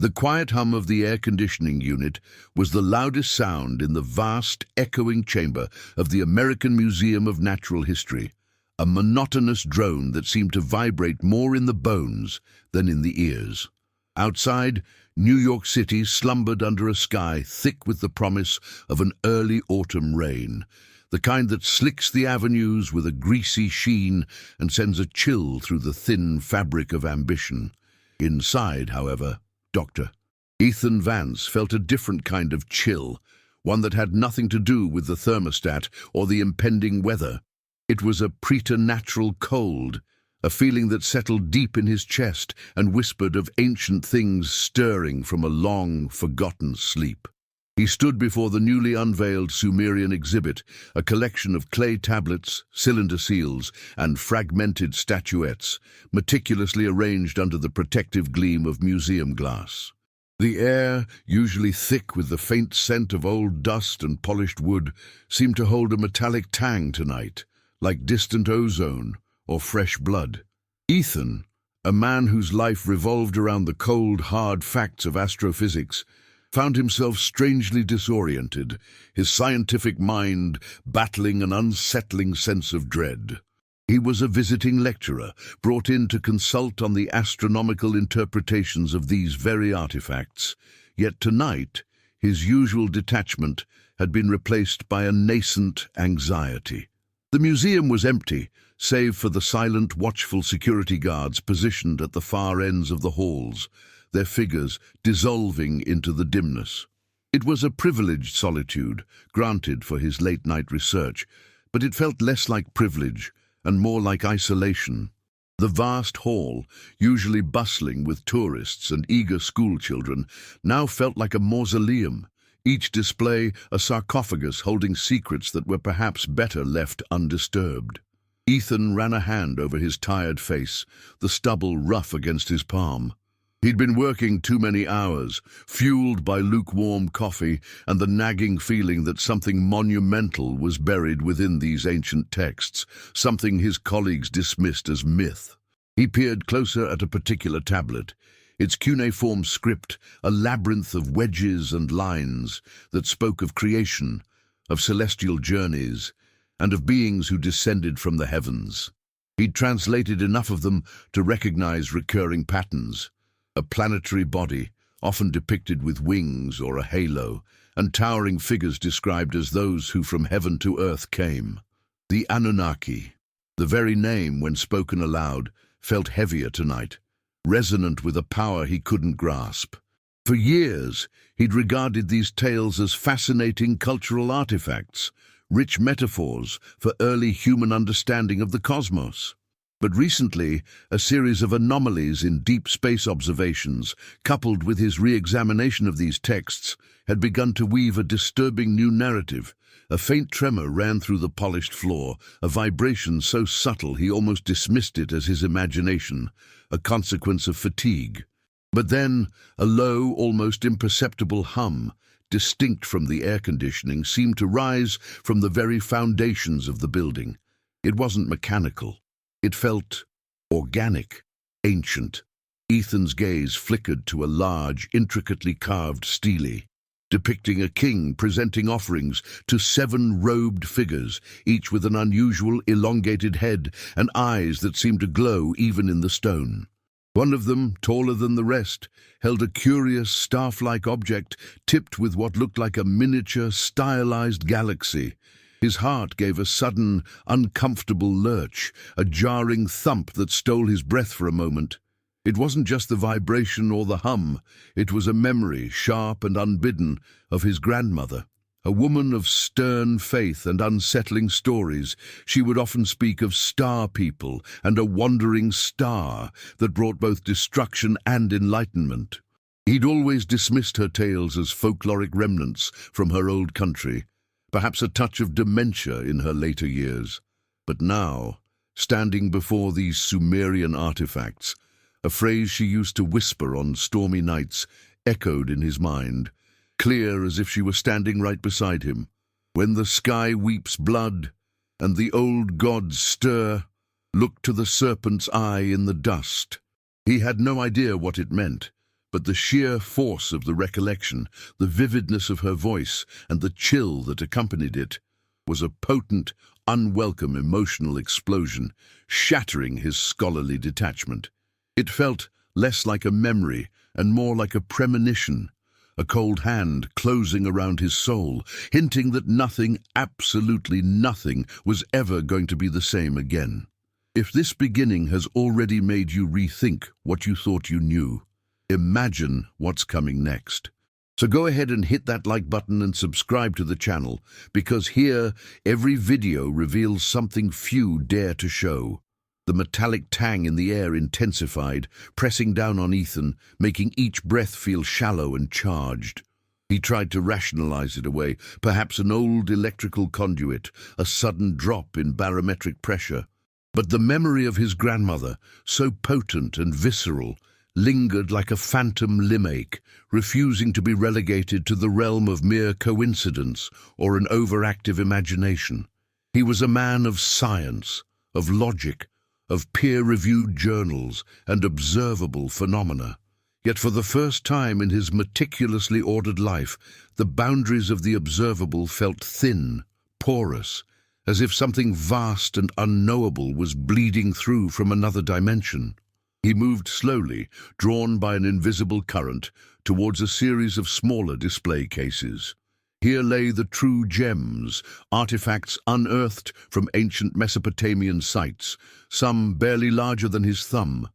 The quiet hum of the air conditioning unit was the loudest sound in the vast, echoing chamber of the American Museum of Natural History, a monotonous drone that seemed to vibrate more in the bones than in the ears. Outside, New York City slumbered under a sky thick with the promise of an early autumn rain, the kind that slicks the avenues with a greasy sheen and sends a chill through the thin fabric of ambition. Inside, however, Dr. Ethan Vance felt a different kind of chill, one that had nothing to do with the thermostat or the impending weather. It was a preternatural cold, a feeling that settled deep in his chest and whispered of ancient things stirring from a long, forgotten sleep. He stood before the newly unveiled Sumerian exhibit, a collection of clay tablets, cylinder seals, and fragmented statuettes, meticulously arranged under the protective gleam of museum glass. The air, usually thick with the faint scent of old dust and polished wood, seemed to hold a metallic tang tonight, like distant ozone or fresh blood. Ethan, a man whose life revolved around the cold, hard facts of astrophysics, found himself strangely disoriented, his scientific mind battling an unsettling sense of dread. He was a visiting lecturer, brought in to consult on the astronomical interpretations of these very artifacts, yet tonight his usual detachment had been replaced by a nascent anxiety. The museum was empty, save for the silent, watchful security guards positioned at the far ends of the halls, their figures dissolving into the dimness. It was a privileged solitude, granted for his late-night research, but it felt less like privilege and more like isolation. The vast hall, usually bustling with tourists and eager schoolchildren, now felt like a mausoleum, each display a sarcophagus holding secrets that were perhaps better left undisturbed. Ethan ran a hand over his tired face, the stubble rough against his palm. He'd been working too many hours, fueled by lukewarm coffee and the nagging feeling that something monumental was buried within these ancient texts, something his colleagues dismissed as myth. He peered closer at a particular tablet, its cuneiform script a labyrinth of wedges and lines that spoke of creation, of celestial journeys, and of beings who descended from the heavens. He'd translated enough of them to recognize recurring patterns. A planetary body, often depicted with wings or a halo, and towering figures described as those who from heaven to earth came. The Anunnaki. The very name, when spoken aloud, felt heavier tonight, resonant with a power he couldn't grasp. For years, he'd regarded these tales as fascinating cultural artifacts, rich metaphors for early human understanding of the cosmos. But recently, a series of anomalies in deep space observations, coupled with his re-examination of these texts, had begun to weave a disturbing new narrative. A faint tremor ran through the polished floor, a vibration so subtle he almost dismissed it as his imagination, a consequence of fatigue. But then, a low, almost imperceptible hum, distinct from the air conditioning, seemed to rise from the very foundations of the building. It wasn't mechanical. It felt organic, ancient. Ethan's gaze flickered to a large, intricately carved stele, depicting a king presenting offerings to 7 robed figures, each with an unusual, elongated head and eyes that seemed to glow even in the stone. One of them, taller than the rest, held a curious staff-like object tipped with what looked like a miniature, stylized galaxy. His heart gave a sudden, uncomfortable lurch, a jarring thump that stole his breath for a moment. It wasn't just the vibration or the hum, it was a memory, sharp and unbidden, of his grandmother. A woman of stern faith and unsettling stories, she would often speak of star people and a wandering star that brought both destruction and enlightenment. He'd always dismissed her tales as folkloric remnants from her old country, perhaps a touch of dementia in her later years. But now, standing before these Sumerian artifacts, a phrase she used to whisper on stormy nights echoed in his mind, clear as if she were standing right beside him. When the sky weeps blood, and the old gods stir, look to the serpent's eye in the dust. He had no idea what it meant, But the sheer force of the recollection, the vividness of her voice, and the chill that accompanied it, was a potent, unwelcome emotional explosion, shattering his scholarly detachment. It felt less like a memory and more like a premonition, a cold hand closing around his soul, hinting that nothing, absolutely nothing, was ever going to be the same again. If this beginning has already made you rethink what you thought you knew, imagine what's coming next. So go ahead and hit that like button and subscribe to the channel, because here every video reveals something few dare to show. The metallic tang in the air intensified, pressing down on Ethan, making each breath feel shallow and charged. He tried to rationalize it away, perhaps an old electrical conduit, a sudden drop in barometric pressure. But the memory of his grandmother, so potent and visceral, lingered like a phantom limbache, refusing to be relegated to the realm of mere coincidence or an overactive imagination. He was a man of science, of logic, of peer-reviewed journals and observable phenomena. Yet for the first time in his meticulously ordered life, the boundaries of the observable felt thin, porous, as if something vast and unknowable was bleeding through from another dimension. He moved slowly, drawn by an invisible current, towards a series of smaller display cases. Here lay the true gems, artifacts unearthed from ancient Mesopotamian sites, some barely larger than his thumb.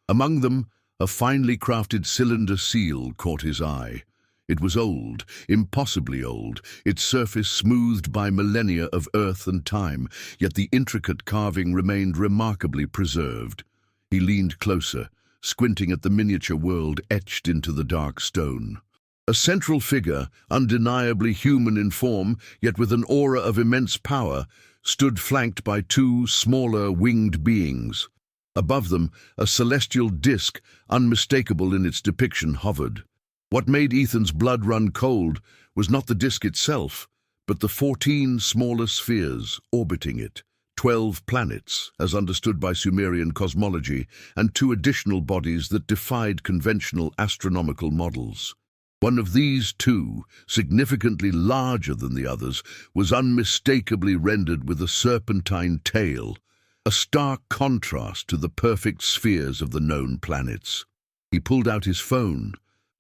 Among them, a finely crafted cylinder seal caught his eye. It was old, impossibly old, its surface smoothed by millennia of earth and time, yet the intricate carving remained remarkably preserved. He leaned closer, squinting at the miniature world etched into the dark stone. A central figure, undeniably human in form, yet with an aura of immense power, stood flanked by two smaller winged beings. Above them, a celestial disk, unmistakable in its depiction, hovered. What made Ethan's blood run cold was not the disk itself, but the 14 smaller spheres orbiting it. 12 planets, as understood by Sumerian cosmology, and 2 additional bodies that defied conventional astronomical models. One of these 2, significantly larger than the others, was unmistakably rendered with a serpentine tail, a stark contrast to the perfect spheres of the known planets. He pulled out his phone,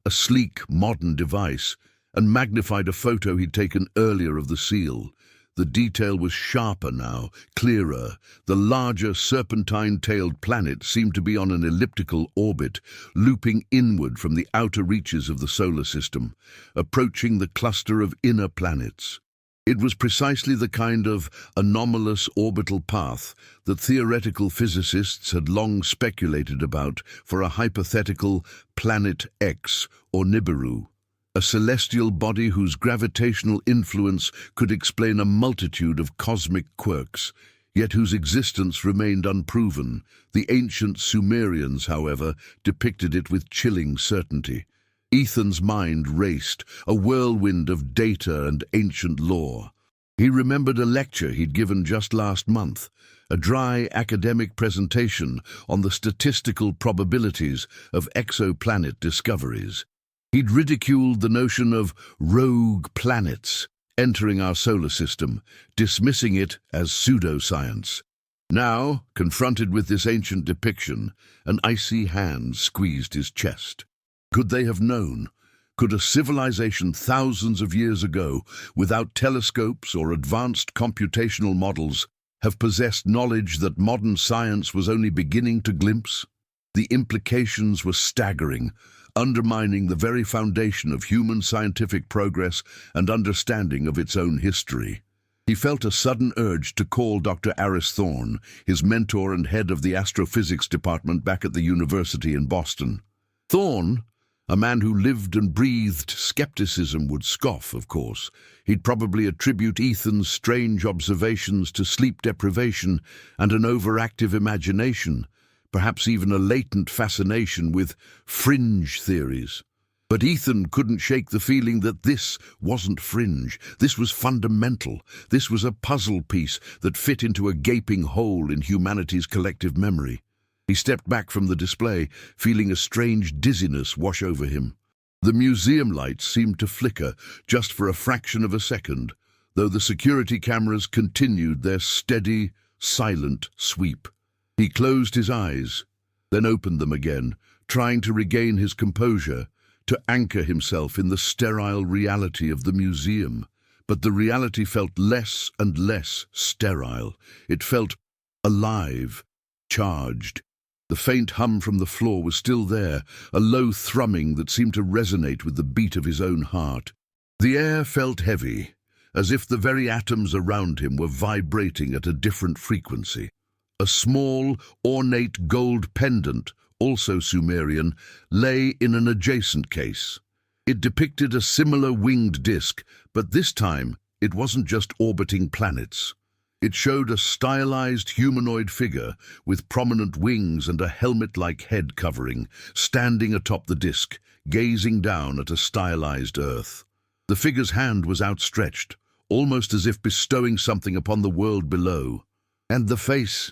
a sleek, modern device, and magnified a photo he'd taken earlier of the seal. The detail was sharper now, clearer. The larger serpentine-tailed planet seemed to be on an elliptical orbit, looping inward from the outer reaches of the solar system, approaching the cluster of inner planets. It was precisely the kind of anomalous orbital path that theoretical physicists had long speculated about for a hypothetical Planet X or Nibiru. A celestial body whose gravitational influence could explain a multitude of cosmic quirks, yet whose existence remained unproven. The ancient Sumerians, however, depicted it with chilling certainty. Ethan's mind raced, a whirlwind of data and ancient lore. He remembered a lecture he'd given just last month, a dry academic presentation on the statistical probabilities of exoplanet discoveries. He'd ridiculed the notion of rogue planets entering our solar system, dismissing it as pseudoscience. Now, confronted with this ancient depiction, an icy hand squeezed his chest. Could they have known? Could a civilization thousands of years ago, without telescopes or advanced computational models, have possessed knowledge that modern science was only beginning to glimpse? The implications were staggering, undermining the very foundation of human scientific progress and understanding of its own history. He felt a sudden urge to call Dr. Aris Thorne, his mentor and head of the astrophysics department back at the university in Boston. Thorne, a man who lived and breathed skepticism, would scoff, of course. He'd probably attribute Ethan's strange observations to sleep deprivation and an overactive imagination, perhaps even a latent fascination with fringe theories. But Ethan couldn't shake the feeling that this wasn't fringe. This was fundamental. This was a puzzle piece that fit into a gaping hole in humanity's collective memory. He stepped back from the display, feeling a strange dizziness wash over him. The museum lights seemed to flicker just for a fraction of a second, though the security cameras continued their steady, silent sweep. He closed his eyes, then opened them again, trying to regain his composure, to anchor himself in the sterile reality of the museum. But the reality felt less and less sterile. It felt alive, charged. The faint hum from the floor was still there, a low thrumming that seemed to resonate with the beat of his own heart. The air felt heavy, as if the very atoms around him were vibrating at a different frequency. A small, ornate gold pendant, also Sumerian, lay in an adjacent case. It depicted a similar winged disk, but this time it wasn't just orbiting planets. It showed a stylized humanoid figure with prominent wings and a helmet-like head covering, standing atop the disk, gazing down at a stylized Earth. The figure's hand was outstretched, almost as if bestowing something upon the world below. And the face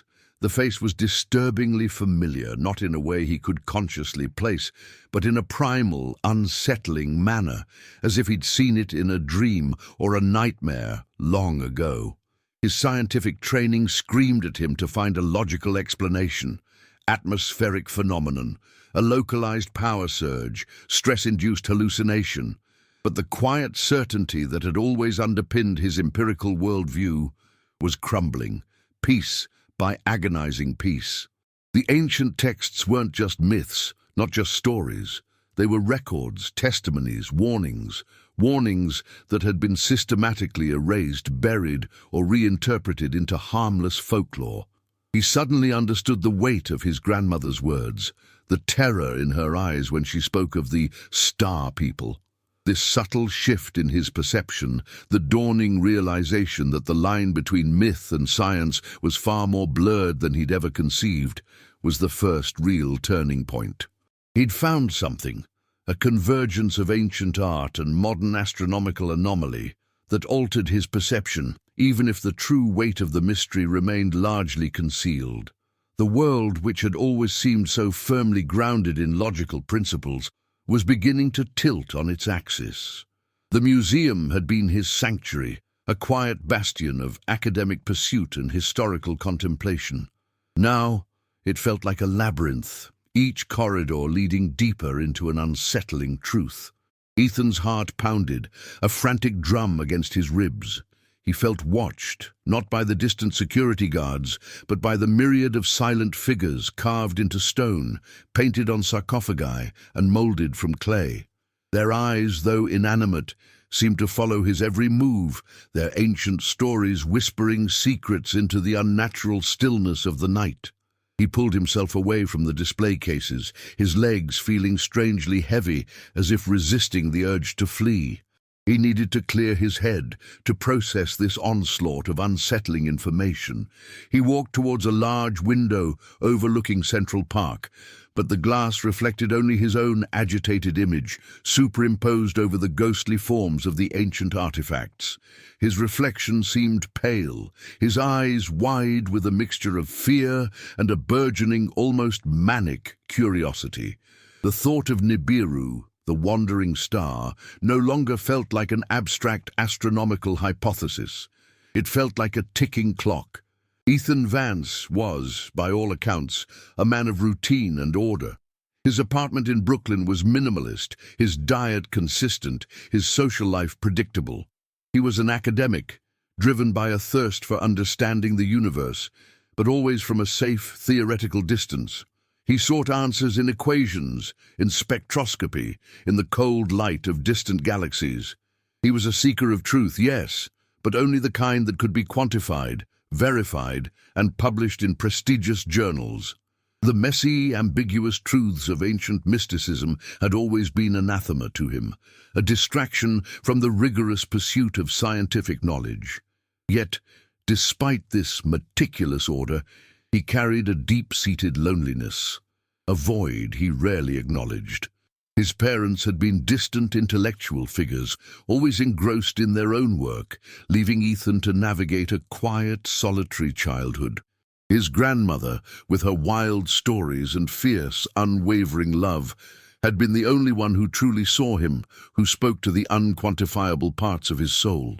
was disturbingly familiar, not in a way he could consciously place, but in a primal, unsettling manner, as if he'd seen it in a dream or a nightmare long ago. His scientific training screamed at him to find a logical explanation. Atmospheric phenomenon, a localized power surge, stress-induced hallucination. But the quiet certainty that had always underpinned his empirical worldview was crumbling, piece by agonizing piece. The ancient texts weren't just myths, not just stories. They were records, testimonies, warnings that had been systematically erased, buried, or reinterpreted into harmless folklore. He suddenly understood the weight of his grandmother's words, the terror in her eyes when she spoke of the star people. This subtle shift in his perception, the dawning realization that the line between myth and science was far more blurred than he'd ever conceived, was the first real turning point. He'd found something, a convergence of ancient art and modern astronomical anomaly that altered his perception, even if the true weight of the mystery remained largely concealed. The world, which had always seemed so firmly grounded in logical principles, was beginning to tilt on its axis. The museum had been his sanctuary, a quiet bastion of academic pursuit and historical contemplation. Now, it felt like a labyrinth, each corridor leading deeper into an unsettling truth. Ethan's heart pounded, a frantic drum against his ribs. He felt watched, not by the distant security guards, but by the myriad of silent figures carved into stone, painted on sarcophagi, and molded from clay. Their eyes, though inanimate, seemed to follow his every move, their ancient stories whispering secrets into the unnatural stillness of the night. He pulled himself away from the display cases, his legs feeling strangely heavy, as if resisting the urge to flee. He needed to clear his head, to process this onslaught of unsettling information. He walked towards a large window overlooking Central Park, but the glass reflected only his own agitated image, superimposed over the ghostly forms of the ancient artifacts. His reflection seemed pale, his eyes wide with a mixture of fear and a burgeoning, almost manic curiosity. The thought of Nibiru, the wandering star, no longer felt like an abstract astronomical hypothesis. It felt like a ticking clock. Ethan Vance was, by all accounts, a man of routine and order. His apartment in Brooklyn was minimalist, his diet consistent, his social life predictable. He was an academic, driven by a thirst for understanding the universe, but always from a safe, theoretical distance. He sought answers in equations, in spectroscopy, in the cold light of distant galaxies. He was a seeker of truth, yes, but only the kind that could be quantified, verified, and published in prestigious journals. The messy, ambiguous truths of ancient mysticism had always been anathema to him, a distraction from the rigorous pursuit of scientific knowledge. Yet, despite this meticulous order, he carried a deep-seated loneliness, a void he rarely acknowledged. His parents had been distant intellectual figures, always engrossed in their own work, leaving Ethan to navigate a quiet, solitary childhood. His grandmother, with her wild stories and fierce, unwavering love, had been the only one who truly saw him, who spoke to the unquantifiable parts of his soul.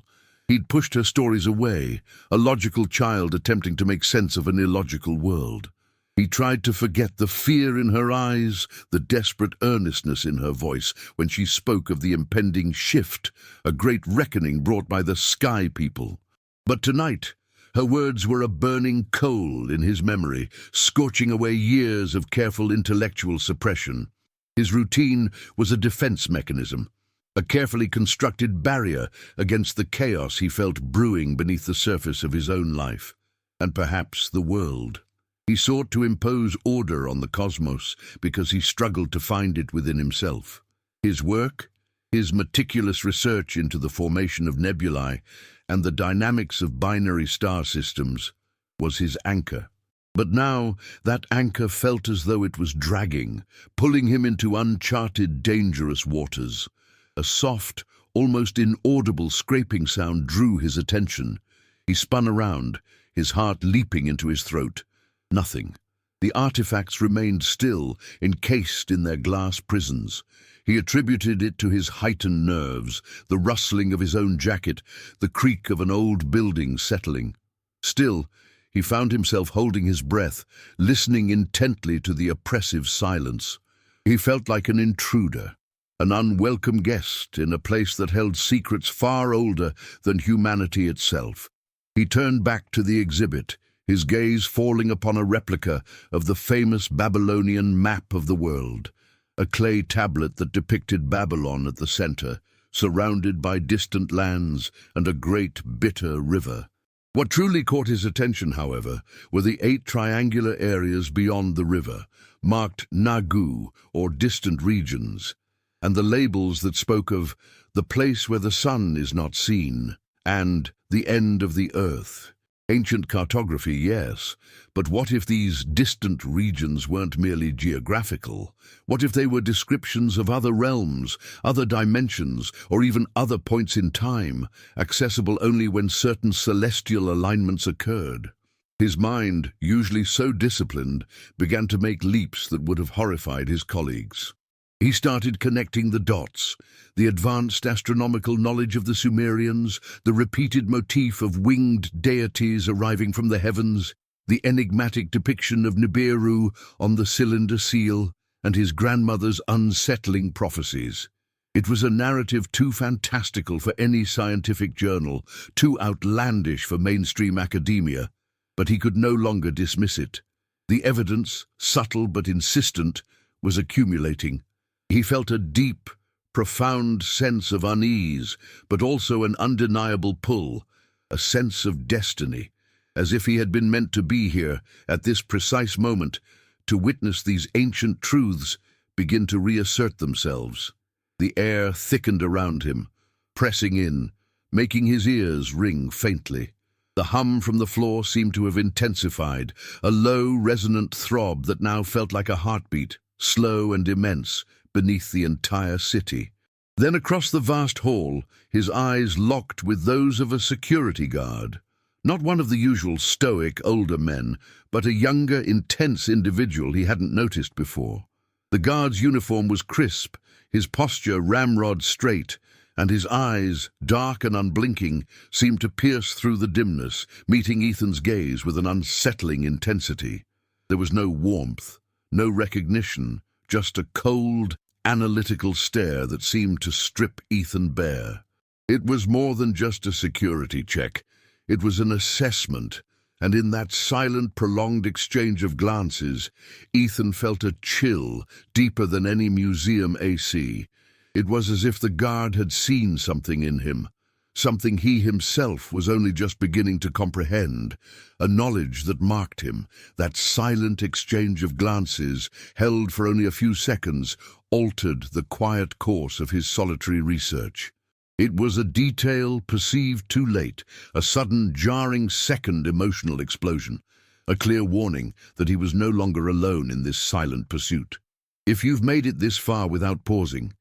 He'd pushed her stories away, a logical child attempting to make sense of an illogical world. He tried to forget the fear in her eyes, the desperate earnestness in her voice when she spoke of the impending shift, a great reckoning brought by the sky people. But tonight, her words were a burning coal in his memory, scorching away years of careful intellectual suppression. His routine was a defense mechanism, a carefully constructed barrier against the chaos he felt brewing beneath the surface of his own life, and perhaps the world. He sought to impose order on the cosmos because he struggled to find it within himself. His work, his meticulous research into the formation of nebulae and the dynamics of binary star systems, was his anchor. But now that anchor felt as though it was dragging, pulling him into uncharted, dangerous waters. A soft, almost inaudible scraping sound drew his attention. He spun around, his heart leaping into his throat. Nothing. The artifacts remained still, encased in their glass prisons. He attributed it to his heightened nerves, the rustling of his own jacket, the creak of an old building settling. Still, he found himself holding his breath, listening intently to the oppressive silence. He felt like an intruder, an unwelcome guest in a place that held secrets far older than humanity itself. He turned back to the exhibit, his gaze falling upon a replica of the famous Babylonian map of the world, a clay tablet that depicted Babylon at the center, surrounded by distant lands and a great bitter river. What truly caught his attention, however, were the 8 triangular areas beyond the river, marked Nagu, or distant regions, and the labels that spoke of the place where the sun is not seen, and the end of the earth. Ancient cartography, yes, but what if these distant regions weren't merely geographical? What if they were descriptions of other realms, other dimensions, or even other points in time, accessible only when certain celestial alignments occurred? His mind, usually so disciplined, began to make leaps that would have horrified his colleagues. He started connecting the dots, the advanced astronomical knowledge of the Sumerians, the repeated motif of winged deities arriving from the heavens, the enigmatic depiction of Nibiru on the cylinder seal, and his grandmother's unsettling prophecies. It was a narrative too fantastical for any scientific journal, too outlandish for mainstream academia, but he could no longer dismiss it. The evidence, subtle but insistent, was accumulating. He felt a deep, profound sense of unease, but also an undeniable pull, a sense of destiny, as if he had been meant to be here at this precise moment to witness these ancient truths begin to reassert themselves. The air thickened around him, pressing in, making his ears ring faintly. The hum from the floor seemed to have intensified, a low, resonant throb that now felt like a heartbeat, slow and immense, beneath the entire city. Then across the vast hall, his eyes locked with those of a security guard. Not one of the usual stoic older men, but a younger, intense individual he hadn't noticed before. The guard's uniform was crisp, his posture ramrod straight, and his eyes, dark and unblinking, seemed to pierce through the dimness, meeting Ethan's gaze with an unsettling intensity. There was no warmth, no recognition, just a cold, analytical stare that seemed to strip Ethan bare. It was more than just a security check. It was an assessment, and in that silent, prolonged exchange of glances, Ethan felt a chill deeper than any museum AC. It was as if the guard had seen something in him, something he himself was only just beginning to comprehend, a knowledge that marked him. That silent exchange of glances, held for only a few seconds, altered the quiet course of his solitary research. It was a detail perceived too late, a sudden, jarring second emotional explosion, a clear warning that he was no longer alone in this silent pursuit. If you've made it this far without pausing,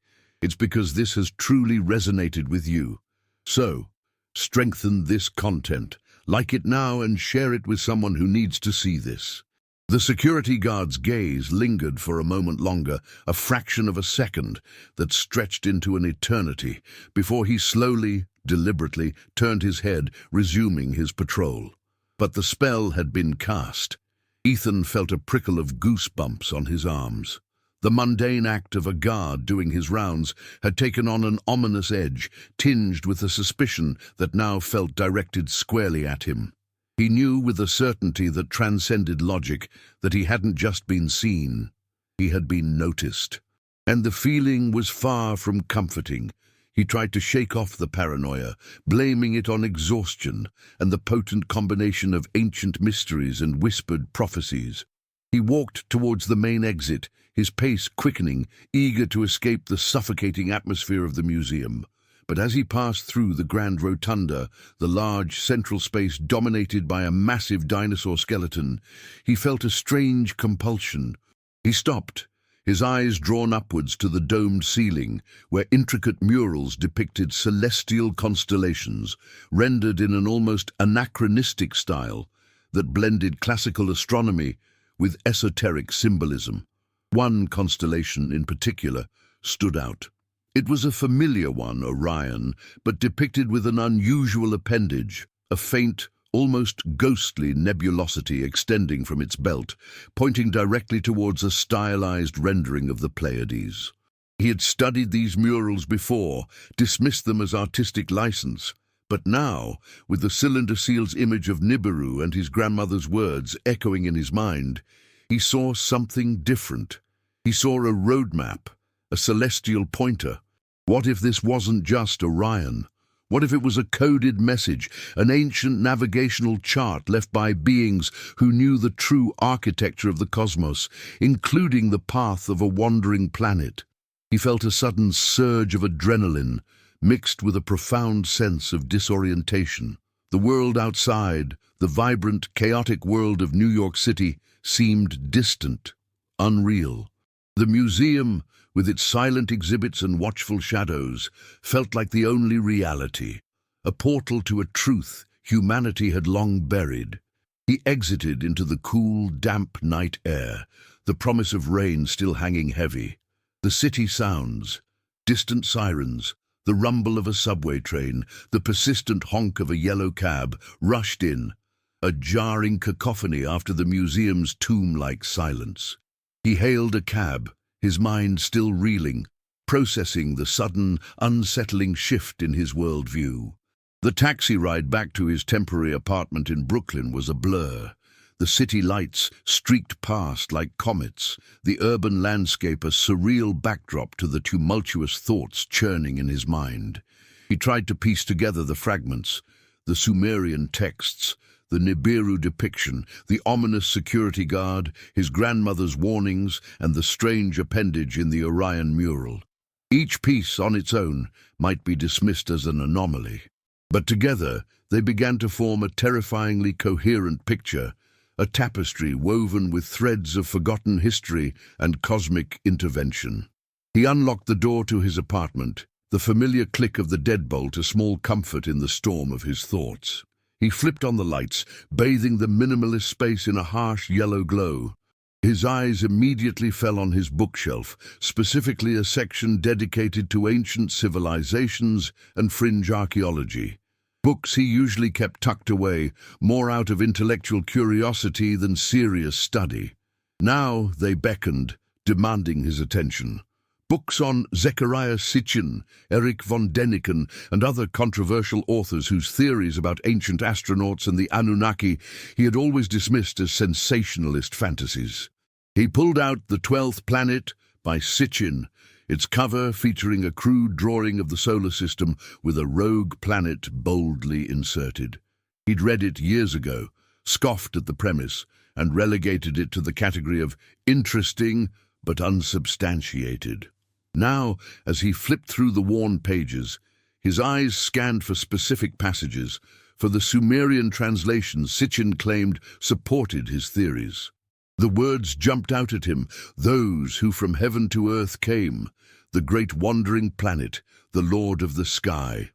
it's because this has truly resonated with you. So, strengthen this content, Like it now and share it with someone who needs to see this." The security guard's gaze lingered for a moment longer, a fraction of a second that stretched into an eternity, before he slowly, deliberately turned his head, resuming his patrol. But the spell had been cast. Ethan felt a prickle of goosebumps on his arms. The mundane act of a guard doing his rounds had taken on an ominous edge, tinged with a suspicion that now felt directed squarely at him. He knew with a certainty that transcended logic that he hadn't just been seen, he had been noticed. And the feeling was far from comforting. He tried to shake off the paranoia, blaming it on exhaustion and the potent combination of ancient mysteries and whispered prophecies. He walked towards the main exit, his pace quickening, eager to escape the suffocating atmosphere of the museum. But as he passed through the grand rotunda, the large central space dominated by a massive dinosaur skeleton, he felt a strange compulsion. He stopped, his eyes drawn upwards to the domed ceiling, where intricate murals depicted celestial constellations, rendered in an almost anachronistic style that blended classical astronomy with esoteric symbolism. One constellation in particular stood out. It was a familiar one, Orion, but depicted with an unusual appendage, a faint, almost ghostly nebulosity extending from its belt, pointing directly towards a stylized rendering of the Pleiades. He had studied these murals before, dismissed them as artistic license, but now, with the cylinder seal's image of Nibiru and his grandmother's words echoing in his mind, he saw something different. He saw a roadmap, a celestial pointer. What if this wasn't just Orion? What if it was a coded message, an ancient navigational chart left by beings who knew the true architecture of the cosmos, including the path of a wandering planet? He felt a sudden surge of adrenaline, mixed with a profound sense of disorientation. The world outside, the vibrant, chaotic world of New York City, seemed distant, unreal. The museum, with its silent exhibits and watchful shadows, felt like the only reality, a portal to a truth humanity had long buried. He exited into the cool, damp night air, the promise of rain still hanging heavy. The city sounds, distant sirens, the rumble of a subway train, the persistent honk of a yellow cab, rushed in, a jarring cacophony after the museum's tomb-like silence. He hailed a cab, his mind still reeling, processing the sudden, unsettling shift in his worldview. The taxi ride back to his temporary apartment in Brooklyn was a blur. The city lights streaked past like comets, the urban landscape a surreal backdrop to the tumultuous thoughts churning in his mind. He tried to piece together the fragments, the Sumerian texts, the Nibiru depiction, the ominous security guard, his grandmother's warnings, and the strange appendage in the Orion mural. Each piece on its own might be dismissed as an anomaly, but together they began to form a terrifyingly coherent picture, a tapestry woven with threads of forgotten history and cosmic intervention. He unlocked the door to his apartment, the familiar click of the deadbolt a small comfort in the storm of his thoughts. He flipped on the lights, bathing the minimalist space in a harsh yellow glow. His eyes immediately fell on his bookshelf, specifically a section dedicated to ancient civilizations and fringe archaeology. Books he usually kept tucked away, more out of intellectual curiosity than serious study. Now they beckoned, demanding his attention. Books on Zecharia Sitchin, Erich von Däniken, and other controversial authors whose theories about ancient astronauts and the Anunnaki he had always dismissed as sensationalist fantasies. He pulled out The 12th Planet by Sitchin, its cover featuring a crude drawing of the solar system with a rogue planet boldly inserted. He'd read it years ago, scoffed at the premise, and relegated it to the category of interesting but unsubstantiated. Now, as he flipped through the worn pages, his eyes scanned for specific passages, for the Sumerian translations Sitchin claimed supported his theories. The words jumped out at him, those who from heaven to earth came, the great wandering planet, the Lord of the sky.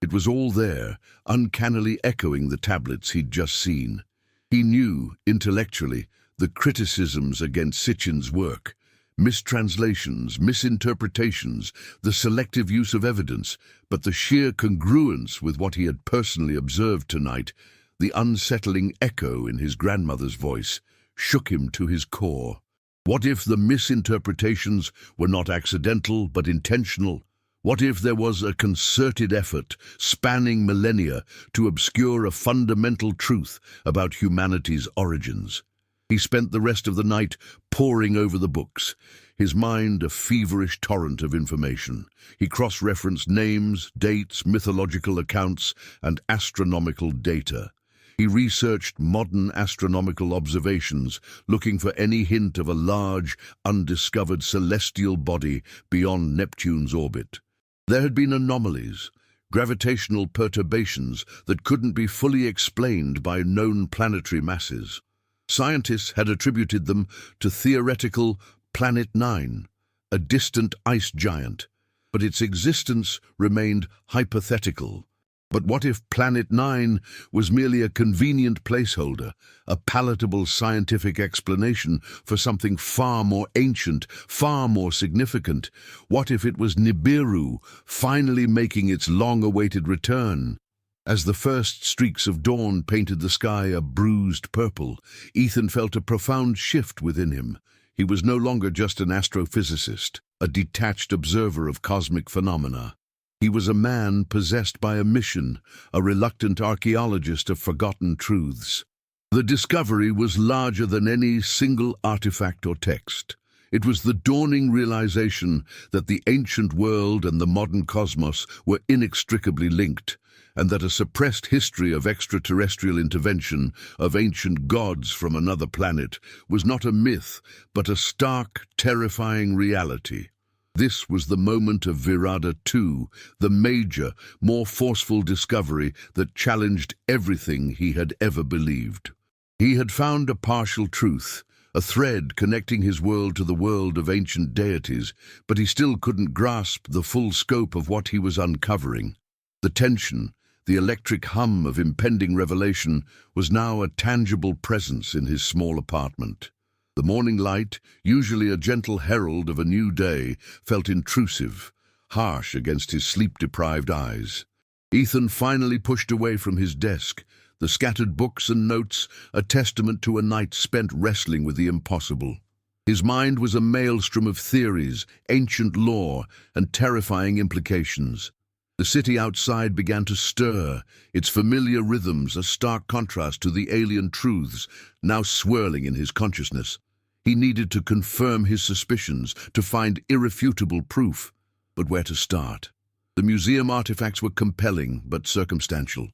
It was all there, uncannily echoing the tablets he'd just seen. He knew, intellectually, the criticisms against Sitchin's work, mistranslations, misinterpretations, the selective use of evidence, but the sheer congruence with what he had personally observed tonight, the unsettling echo in his grandmother's voice, shook him to his core. What if the misinterpretations were not accidental but intentional? What if there was a concerted effort, spanning millennia, to obscure a fundamental truth about humanity's origins? He spent the rest of the night poring over the books, his mind a feverish torrent of information. He cross-referenced names, dates, mythological accounts, and astronomical data. He researched modern astronomical observations, looking for any hint of a large, undiscovered celestial body beyond Neptune's orbit. There had been anomalies, gravitational perturbations that couldn't be fully explained by known planetary masses. Scientists had attributed them to theoretical Planet 9, a distant ice giant, but its existence remained hypothetical. But what if Planet 9 was merely a convenient placeholder, a palatable scientific explanation for something far more ancient, far more significant? What if it was Nibiru finally making its long-awaited return? As the first streaks of dawn painted the sky a bruised purple, Ethan felt a profound shift within him. He was no longer just an astrophysicist, a detached observer of cosmic phenomena. He was a man possessed by a mission, a reluctant archaeologist of forgotten truths. The discovery was larger than any single artifact or text. It was the dawning realization that the ancient world and the modern cosmos were inextricably linked, and that a suppressed history of extraterrestrial intervention, of ancient gods from another planet, was not a myth, but a stark, terrifying reality. This was the moment of Virada II, the major, more forceful discovery that challenged everything he had ever believed. He had found a partial truth, a thread connecting his world to the world of ancient deities, but he still couldn't grasp the full scope of what he was uncovering. The tension, the electric hum of impending revelation, was now a tangible presence in his small apartment. The morning light, usually a gentle herald of a new day, felt intrusive, harsh against his sleep-deprived eyes. Ethan finally pushed away from his desk, the scattered books and notes a testament to a night spent wrestling with the impossible. His mind was a maelstrom of theories, ancient lore, and terrifying implications. The city outside began to stir, its familiar rhythms a stark contrast to the alien truths now swirling in his consciousness. He needed to confirm his suspicions, to find irrefutable proof. But where to start? The museum artifacts were compelling but circumstantial.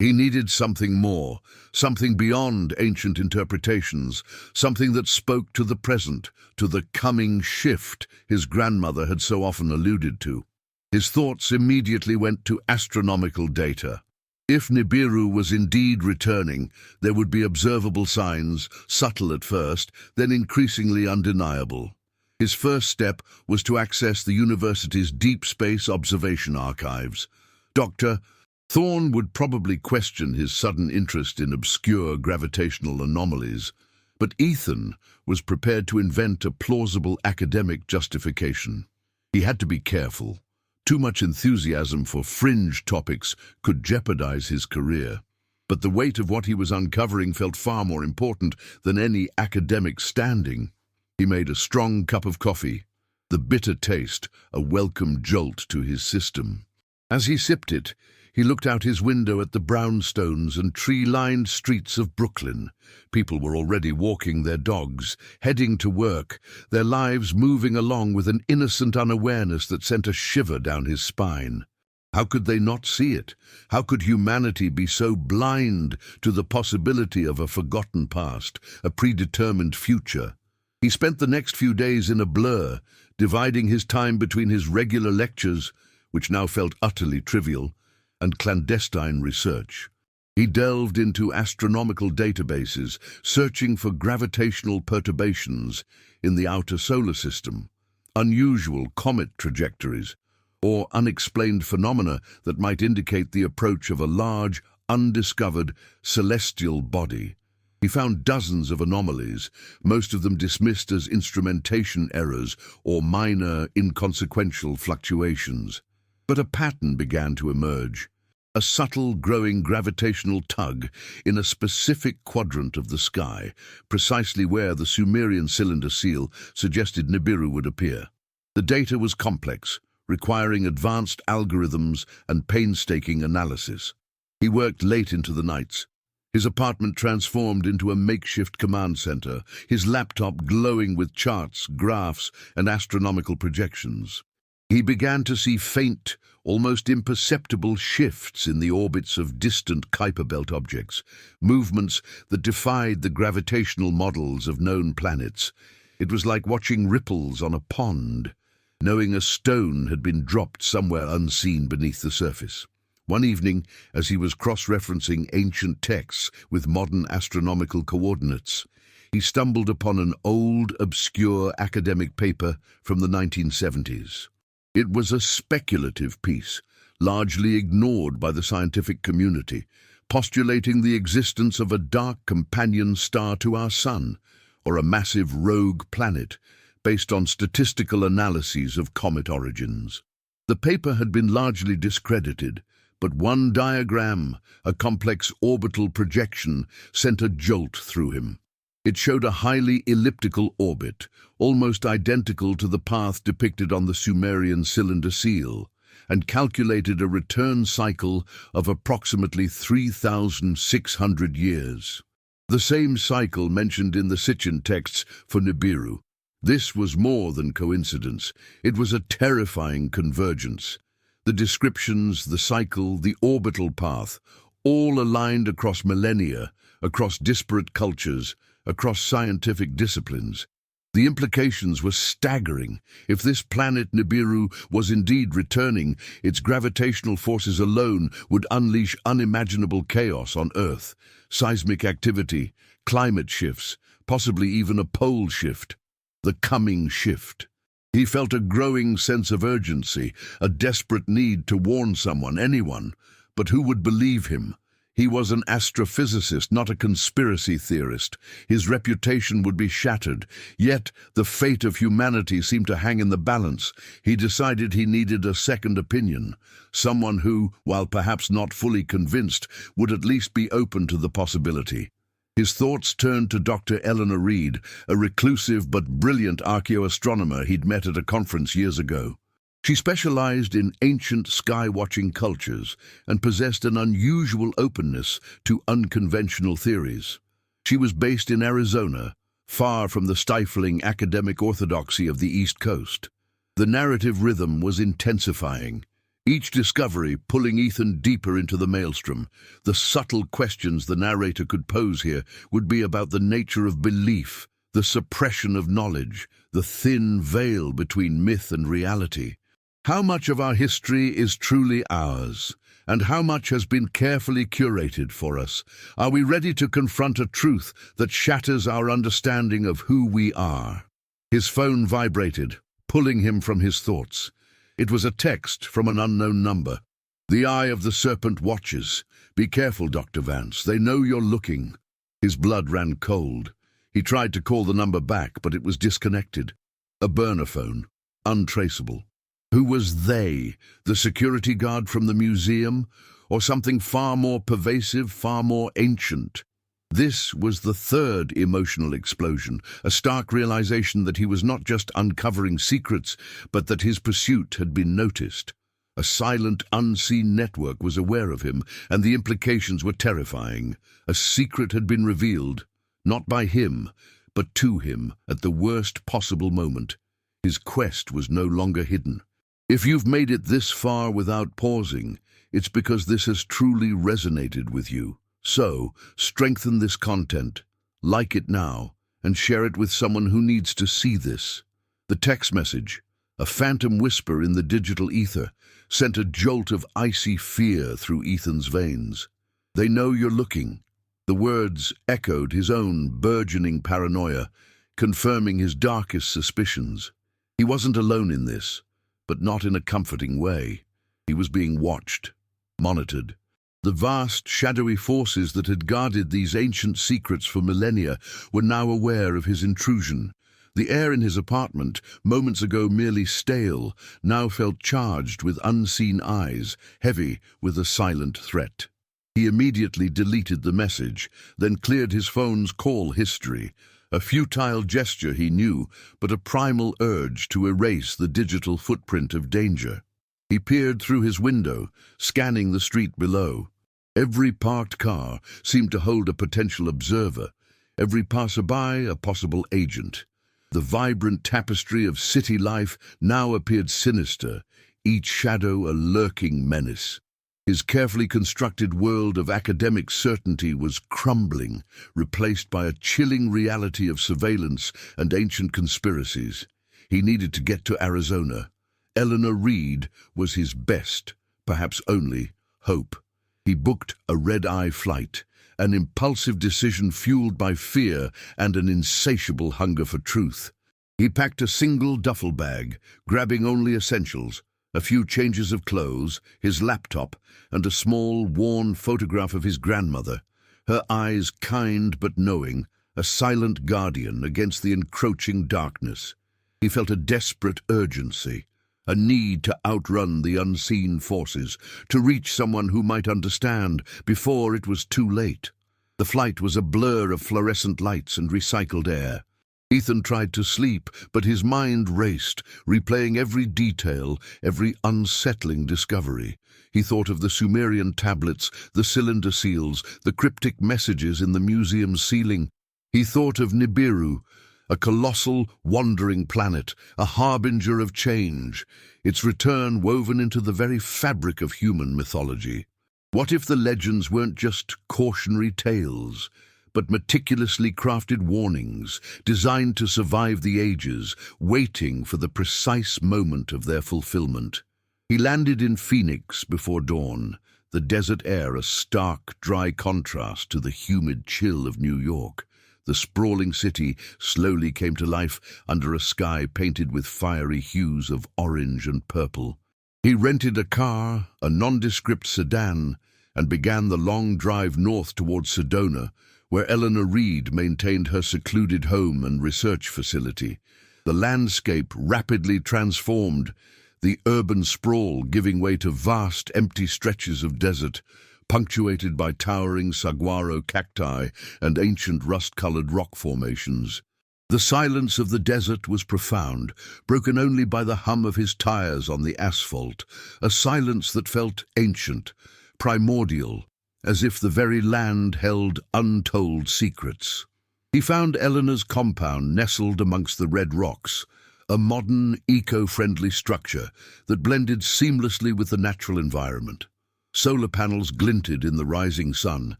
He needed something more, something beyond ancient interpretations, something that spoke to the present, to the coming shift his grandmother had so often alluded to. His thoughts immediately went to astronomical data. If Nibiru was indeed returning, there would be observable signs, subtle at first, then increasingly undeniable. His first step was to access the university's deep space observation archives. Dr. Thorne would probably question his sudden interest in obscure gravitational anomalies, but Ethan was prepared to invent a plausible academic justification. He had to be careful. Too much enthusiasm for fringe topics could jeopardize his career. But the weight of what he was uncovering felt far more important than any academic standing. He made a strong cup of coffee, the bitter taste a welcome jolt to his system. As he sipped it, he looked out his window at the brownstones and tree-lined streets of Brooklyn. People were already walking their dogs, heading to work, their lives moving along with an innocent unawareness that sent a shiver down his spine. How could they not see it? How could humanity be so blind to the possibility of a forgotten past, a predetermined future? He spent the next few days in a blur, dividing his time between his regular lectures, which now felt utterly trivial, and clandestine research. He delved into astronomical databases, searching for gravitational perturbations in the outer solar system, unusual comet trajectories, or unexplained phenomena that might indicate the approach of a large, undiscovered celestial body. He found dozens of anomalies, most of them dismissed as instrumentation errors or minor, inconsequential fluctuations. But a pattern began to emerge. A subtle, growing gravitational tug in a specific quadrant of the sky, precisely where the Sumerian cylinder seal suggested Nibiru would appear. The data was complex, requiring advanced algorithms and painstaking analysis. He worked late into the nights, his apartment transformed into a makeshift command center, his laptop glowing with charts, graphs, and astronomical projections. He began to see faint, almost imperceptible shifts in the orbits of distant Kuiper Belt objects, movements that defied the gravitational models of known planets. It was like watching ripples on a pond, knowing a stone had been dropped somewhere unseen beneath the surface. One evening, as he was cross-referencing ancient texts with modern astronomical coordinates, he stumbled upon an old, obscure academic paper from the 1970s. It was a speculative piece, largely ignored by the scientific community, postulating the existence of a dark companion star to our Sun, or a massive rogue planet, based on statistical analyses of comet origins. The paper had been largely discredited, but one diagram, a complex orbital projection, sent a jolt through him. It showed a highly elliptical orbit, almost identical to the path depicted on the Sumerian cylinder seal, and calculated a return cycle of approximately 3,600 years. The same cycle mentioned in the Sitchin texts for Nibiru. This was more than coincidence. It was a terrifying convergence. The descriptions, the cycle, the orbital path, all aligned across millennia, across disparate cultures, across scientific disciplines. The implications were staggering. If this planet Nibiru was indeed returning, its gravitational forces alone would unleash unimaginable chaos on Earth, seismic activity, climate shifts, possibly even a pole shift. The coming shift. He felt a growing sense of urgency, a desperate need to warn someone, anyone. But who would believe him? He was an astrophysicist, not a conspiracy theorist. His reputation would be shattered. Yet the fate of humanity seemed to hang in the balance. He decided he needed a second opinion, someone who, while perhaps not fully convinced, would at least be open to the possibility. His thoughts turned to Dr. Eleanor Reed, a reclusive but brilliant archaeoastronomer he'd met at a conference years ago. She specialized in ancient sky-watching cultures and possessed an unusual openness to unconventional theories. She was based in Arizona, far from the stifling academic orthodoxy of the East Coast. The narrative rhythm was intensifying, each discovery pulling Ethan deeper into the maelstrom. The subtle questions the narrator could pose here would be about the nature of belief, the suppression of knowledge, the thin veil between myth and reality. How much of our history is truly ours, and how much has been carefully curated for us? Are we ready to confront a truth that shatters our understanding of who we are? His phone vibrated, pulling him from his thoughts. It was a text from an unknown number. "The eye of the serpent watches. Be careful, Dr. Vance. They know you're looking." His blood ran cold. He tried to call the number back, but it was disconnected. A burner phone, untraceable. Who was they? The security guard from the museum? Or something far more pervasive, far more ancient? This was the third emotional explosion, a stark realization that he was not just uncovering secrets, but that his pursuit had been noticed. A silent, unseen network was aware of him, and the implications were terrifying. A secret had been revealed, not by him, but to him at the worst possible moment. His quest was no longer hidden. If you've made it this far without pausing, it's because this has truly resonated with you. So, strengthen this content, like it now, and share it with someone who needs to see this. The text message, a phantom whisper in the digital ether, sent a jolt of icy fear through Ethan's veins. "They know you're looking." The words echoed his own burgeoning paranoia, confirming his darkest suspicions. He wasn't alone in this. but not in a comforting way. He was being watched, monitored. The vast, shadowy forces that had guarded these ancient secrets for millennia were now aware of his intrusion. The air in his apartment, moments ago merely stale, now felt charged with unseen eyes, heavy with a silent threat. He immediately deleted the message, then cleared his phone's call history. A futile gesture, he knew, but a primal urge to erase the digital footprint of danger. He peered through his window, scanning the street below. Every parked car seemed to hold a potential observer, every passerby a possible agent. The vibrant tapestry of city life now appeared sinister, each shadow a lurking menace. His carefully constructed world of academic certainty was crumbling, replaced by a chilling reality of surveillance and ancient conspiracies. He needed to get to Arizona. Eleanor Reed was his best, perhaps only, hope. He booked a red-eye flight, an impulsive decision fueled by fear and an insatiable hunger for truth. He packed a single duffel bag, grabbing only essentials, a few changes of clothes, his laptop, and a small, worn photograph of his grandmother, her eyes kind but knowing, a silent guardian against the encroaching darkness. He felt a desperate urgency, a need to outrun the unseen forces, to reach someone who might understand before it was too late. The flight was a blur of fluorescent lights and recycled air. Ethan tried to sleep, but his mind raced, replaying every detail, every unsettling discovery. He thought of the Sumerian tablets, the cylinder seals, the cryptic messages in the museum's ceiling. He thought of Nibiru, a colossal, wandering planet, a harbinger of change, its return woven into the very fabric of human mythology. What if the legends weren't just cautionary tales, but meticulously crafted warnings, designed to survive the ages, waiting for the precise moment of their fulfillment? He landed in Phoenix before dawn, the desert air a stark, dry contrast to the humid chill of New York. The sprawling city slowly came to life under a sky painted with fiery hues of orange and purple. He rented a car, a nondescript sedan, and began the long drive north towards Sedona, where Eleanor Reed maintained her secluded home and research facility. The landscape rapidly transformed, the urban sprawl giving way to vast, empty stretches of desert, punctuated by towering saguaro cacti and ancient rust-colored rock formations. The silence of the desert was profound, broken only by the hum of his tires on the asphalt, a silence that felt ancient, primordial, as if the very land held untold secrets. He found Eleanor's compound nestled amongst the red rocks, a modern, eco-friendly structure that blended seamlessly with the natural environment. Solar panels glinted in the rising sun,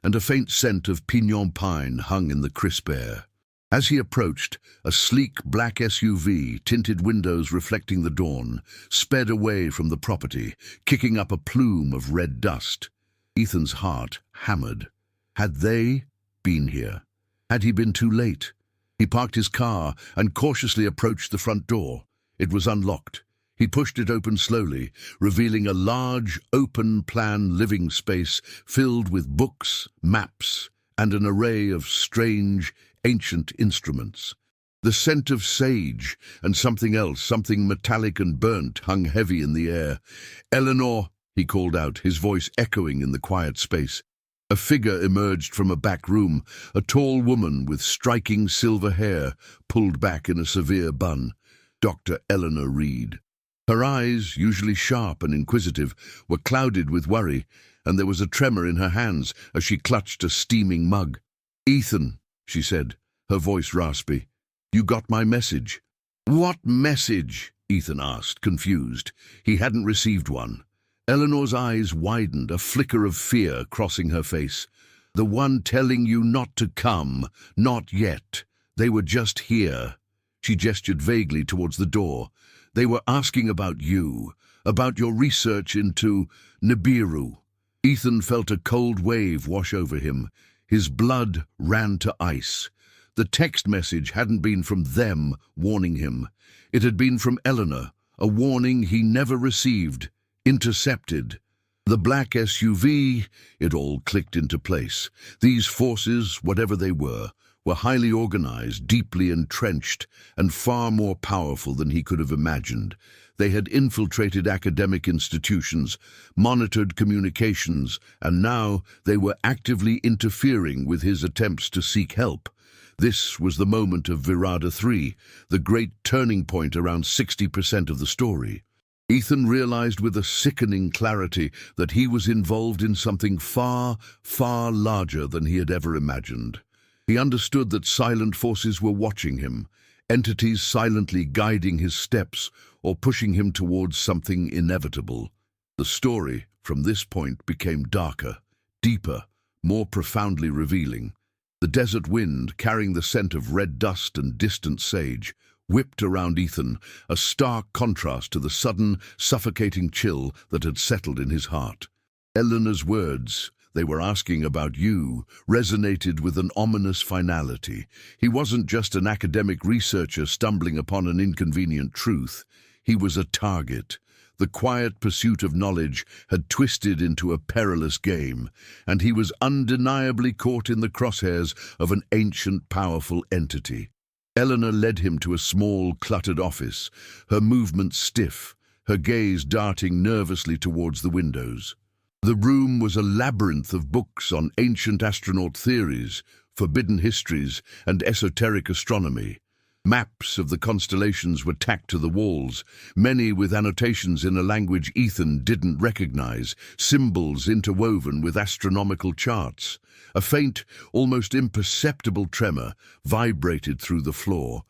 and a faint scent of pinon pine hung in the crisp air. As he approached, a sleek black SUV, tinted windows reflecting the dawn, sped away from the property, kicking up a plume of red dust. Ethan's heart hammered. Had they been here? Had he been too late? He parked his car and cautiously approached the front door. It was unlocked. He pushed it open slowly, revealing a large, open-plan living space filled with books, maps, and an array of strange, ancient instruments. The scent of sage and something else, something metallic and burnt, hung heavy in the air. "Eleanor," he called out, his voice echoing in the quiet space. A figure emerged from a back room, a tall woman with striking silver hair pulled back in a severe bun. Dr. Eleanor Reed. Her eyes, usually sharp and inquisitive, were clouded with worry, and there was a tremor in her hands as she clutched a steaming mug. "Ethan," she said, her voice raspy, "you got my message." "What message?" Ethan asked, confused. He hadn't received one. Eleanor's eyes widened, a flicker of fear crossing her face. "The one telling you not to come. Not yet. They were just here." She gestured vaguely towards the door. "They were asking about you, about your research into Nibiru." Ethan felt a cold wave wash over him. His blood ran to ice. The text message hadn't been from them warning him. It had been from Eleanor, a warning he never received, intercepted. The black SUV, it all clicked into place. These forces, whatever they were highly organized, deeply entrenched, and far more powerful than he could have imagined. They had infiltrated academic institutions, monitored communications, and now they were actively interfering with his attempts to seek help. This was the moment of Virada 3, the great turning point around 60% of the story. Ethan realized with a sickening clarity that he was involved in something far, far larger than he had ever imagined. He understood that silent forces were watching him, entities silently guiding his steps or pushing him towards something inevitable. The story, from this point, became darker, deeper, more profoundly revealing. The desert wind, carrying the scent of red dust and distant sage, whipped around Ethan, a stark contrast to the sudden, suffocating chill that had settled in his heart. Eleanor's words, "They were asking about you," resonated with an ominous finality. He wasn't just an academic researcher stumbling upon an inconvenient truth. He was a target. The quiet pursuit of knowledge had twisted into a perilous game, and he was undeniably caught in the crosshairs of an ancient, powerful entity. Eleanor led him to a small, cluttered office, her movements stiff, her gaze darting nervously towards the windows. The room was a labyrinth of books on ancient astronaut theories, forbidden histories, and esoteric astronomy. Maps of the constellations were tacked to the walls, many with annotations in a language Ethan didn't recognize, symbols interwoven with astronomical charts. A faint, almost imperceptible tremor vibrated through the floor.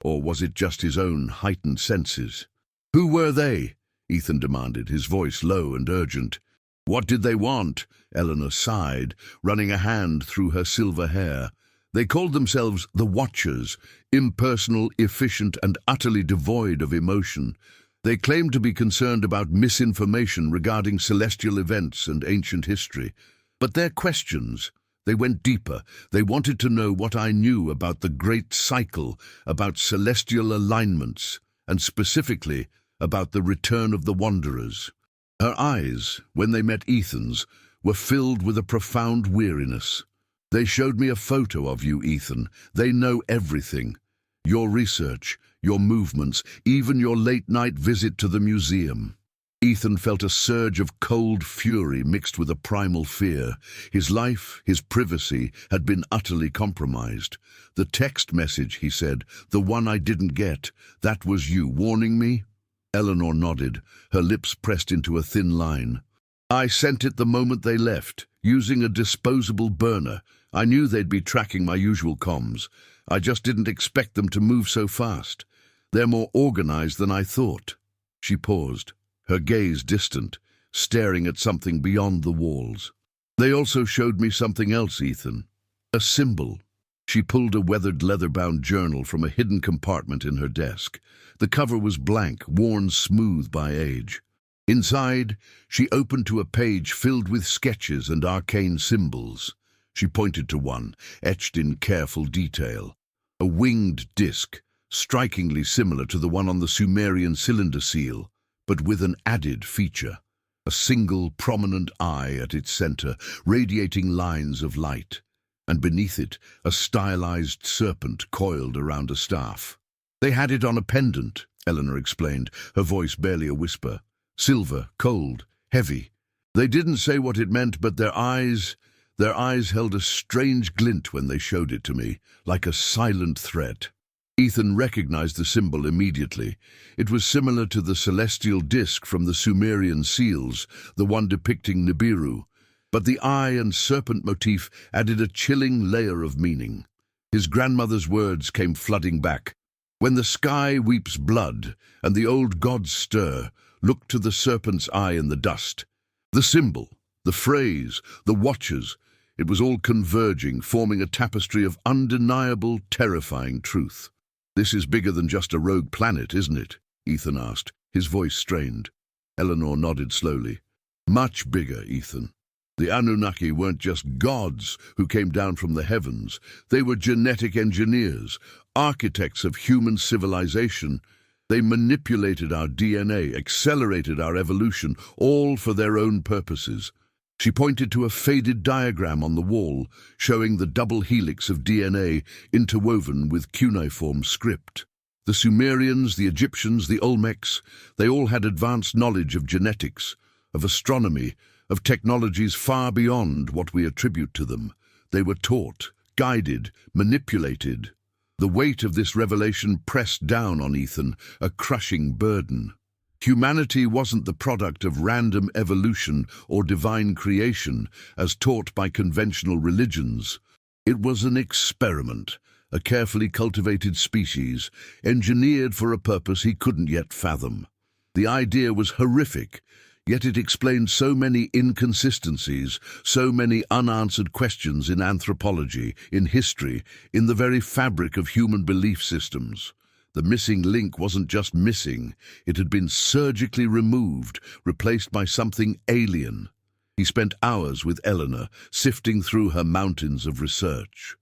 Or was it just his own heightened senses? "Who were they?" Ethan demanded, his voice low and urgent. "What did they want?" Eleanor sighed, running a hand through her silver hair. "They called themselves the Watchers, impersonal, efficient, and utterly devoid of emotion. They claimed to be concerned about misinformation regarding celestial events and ancient history. But their questions, they went deeper. They wanted to know what I knew about the Great Cycle, about celestial alignments, and specifically about the return of the Wanderers." Her eyes, when they met Ethan's, were filled with a profound weariness. "They showed me a photo of you, Ethan. They know everything. Your research, your movements, even your late-night visit to the museum." Ethan felt a surge of cold fury mixed with a primal fear. His life, his privacy, had been utterly compromised. "The text message," he said, "the one I didn't get, that was you warning me?" Eleanor nodded, her lips pressed into a thin line. "I sent it the moment they left, using a disposable burner. I knew they'd be tracking my usual comms. I just didn't expect them to move so fast. They're more organized than I thought." She paused, her gaze distant, staring at something beyond the walls. "They also showed me something else, Ethan. A symbol." She pulled a weathered leather-bound journal from a hidden compartment in her desk. The cover was blank, worn smooth by age. Inside, she opened to a page filled with sketches and arcane symbols. She pointed to one, etched in careful detail. A winged disc, strikingly similar to the one on the Sumerian cylinder seal, but with an added feature. A single, prominent eye at its center, radiating lines of light. And beneath it, a stylized serpent coiled around a staff. "They had it on a pendant," Eleanor explained, her voice barely a whisper. "Silver, cold, heavy. They didn't say what it meant, but their eyes held a strange glint when they showed it to me, like a silent threat." Ethan recognized the symbol immediately. It was similar to the celestial disc from the Sumerian seals, the one depicting Nibiru. But the eye and serpent motif added a chilling layer of meaning. His grandmother's words came flooding back. "When the sky weeps blood and the old gods stir, look to the serpent's eye in the dust." The symbol, the phrase, the watchers, it was all converging, forming a tapestry of undeniable, terrifying truth. "This is bigger than just a rogue planet, isn't it?" Ethan asked, his voice strained. Eleanor nodded slowly. "Much bigger, Ethan. The Anunnaki weren't just gods who came down from the heavens. They were genetic engineers, architects of human civilization. They manipulated our DNA, accelerated our evolution, all for their own purposes. She pointed to a faded diagram on the wall, showing the double helix of DNA interwoven with cuneiform script. The Sumerians, the Egyptians, the Olmecs, they all had advanced knowledge of genetics, of astronomy, of technologies far beyond what we attribute to them. They were taught, guided, manipulated. The weight of this revelation pressed down on Ethan, a crushing burden. Humanity wasn't the product of random evolution or divine creation, as taught by conventional religions. It was an experiment, a carefully cultivated species, engineered for a purpose he couldn't yet fathom. The idea was horrific, yet it explained so many inconsistencies, so many unanswered questions in anthropology, in history, in the very fabric of human belief systems. The missing link wasn't just missing, it had been surgically removed, replaced by something alien. He spent hours with Eleanor, sifting through her mountains of research.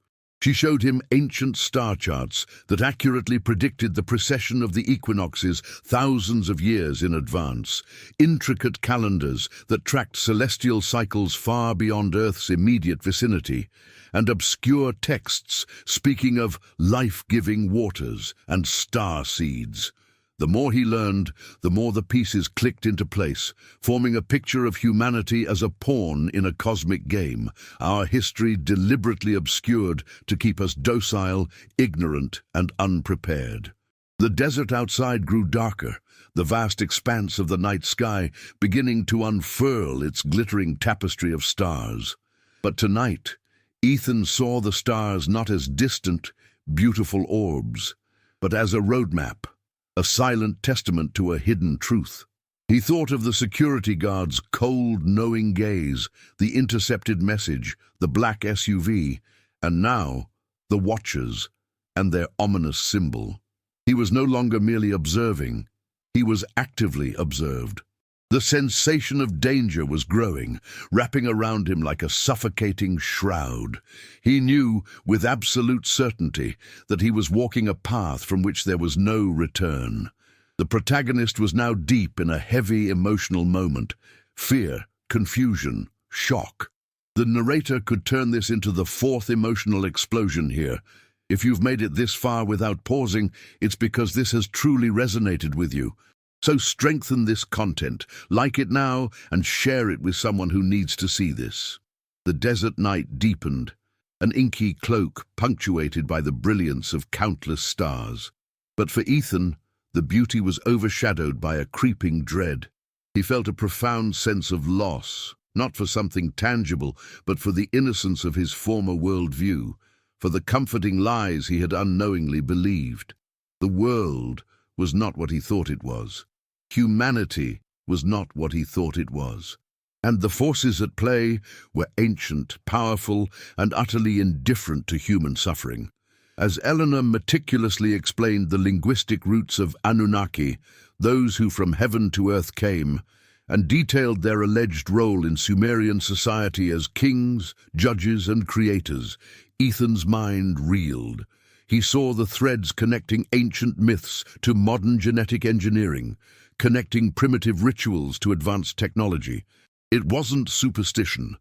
She showed him ancient star charts that accurately predicted the precession of the equinoxes thousands of years in advance, intricate calendars that tracked celestial cycles far beyond Earth's immediate vicinity, and obscure texts speaking of life-giving waters and star seeds. The more he learned, the more the pieces clicked into place, forming a picture of humanity as a pawn in a cosmic game, our history deliberately obscured to keep us docile, ignorant, and unprepared. The desert outside grew darker, the vast expanse of the night sky beginning to unfurl its glittering tapestry of stars. But tonight, Ethan saw the stars not as distant, beautiful orbs, but as a roadmap, a silent testament to a hidden truth. He thought of the security guard's cold, knowing gaze, the intercepted message, the black SUV, and now the watchers and their ominous symbol. He was no longer merely observing, he was actively observed. The sensation of danger was growing, wrapping around him like a suffocating shroud. He knew, with absolute certainty, that he was walking a path from which there was no return. The protagonist was now deep in a heavy emotional moment. Fear, confusion, shock. The narrator could turn this into the fourth emotional explosion here. If you've made it this far without pausing, it's because this has truly resonated with you. So strengthen this content, like it now, and share it with someone who needs to see this. The desert night deepened, an inky cloak punctuated by the brilliance of countless stars. But for Ethan, the beauty was overshadowed by a creeping dread. He felt a profound sense of loss, not for something tangible, but for the innocence of his former worldview, for the comforting lies he had unknowingly believed. The world was not what he thought it was. Humanity was not what he thought it was. And the forces at play were ancient, powerful, and utterly indifferent to human suffering. As Eleanor meticulously explained the linguistic roots of Anunnaki, those who from heaven to earth came, and detailed their alleged role in Sumerian society as kings, judges, and creators, Ethan's mind reeled. He saw the threads connecting ancient myths to modern genetic engineering, connecting primitive rituals to advanced technology. It wasn't superstition.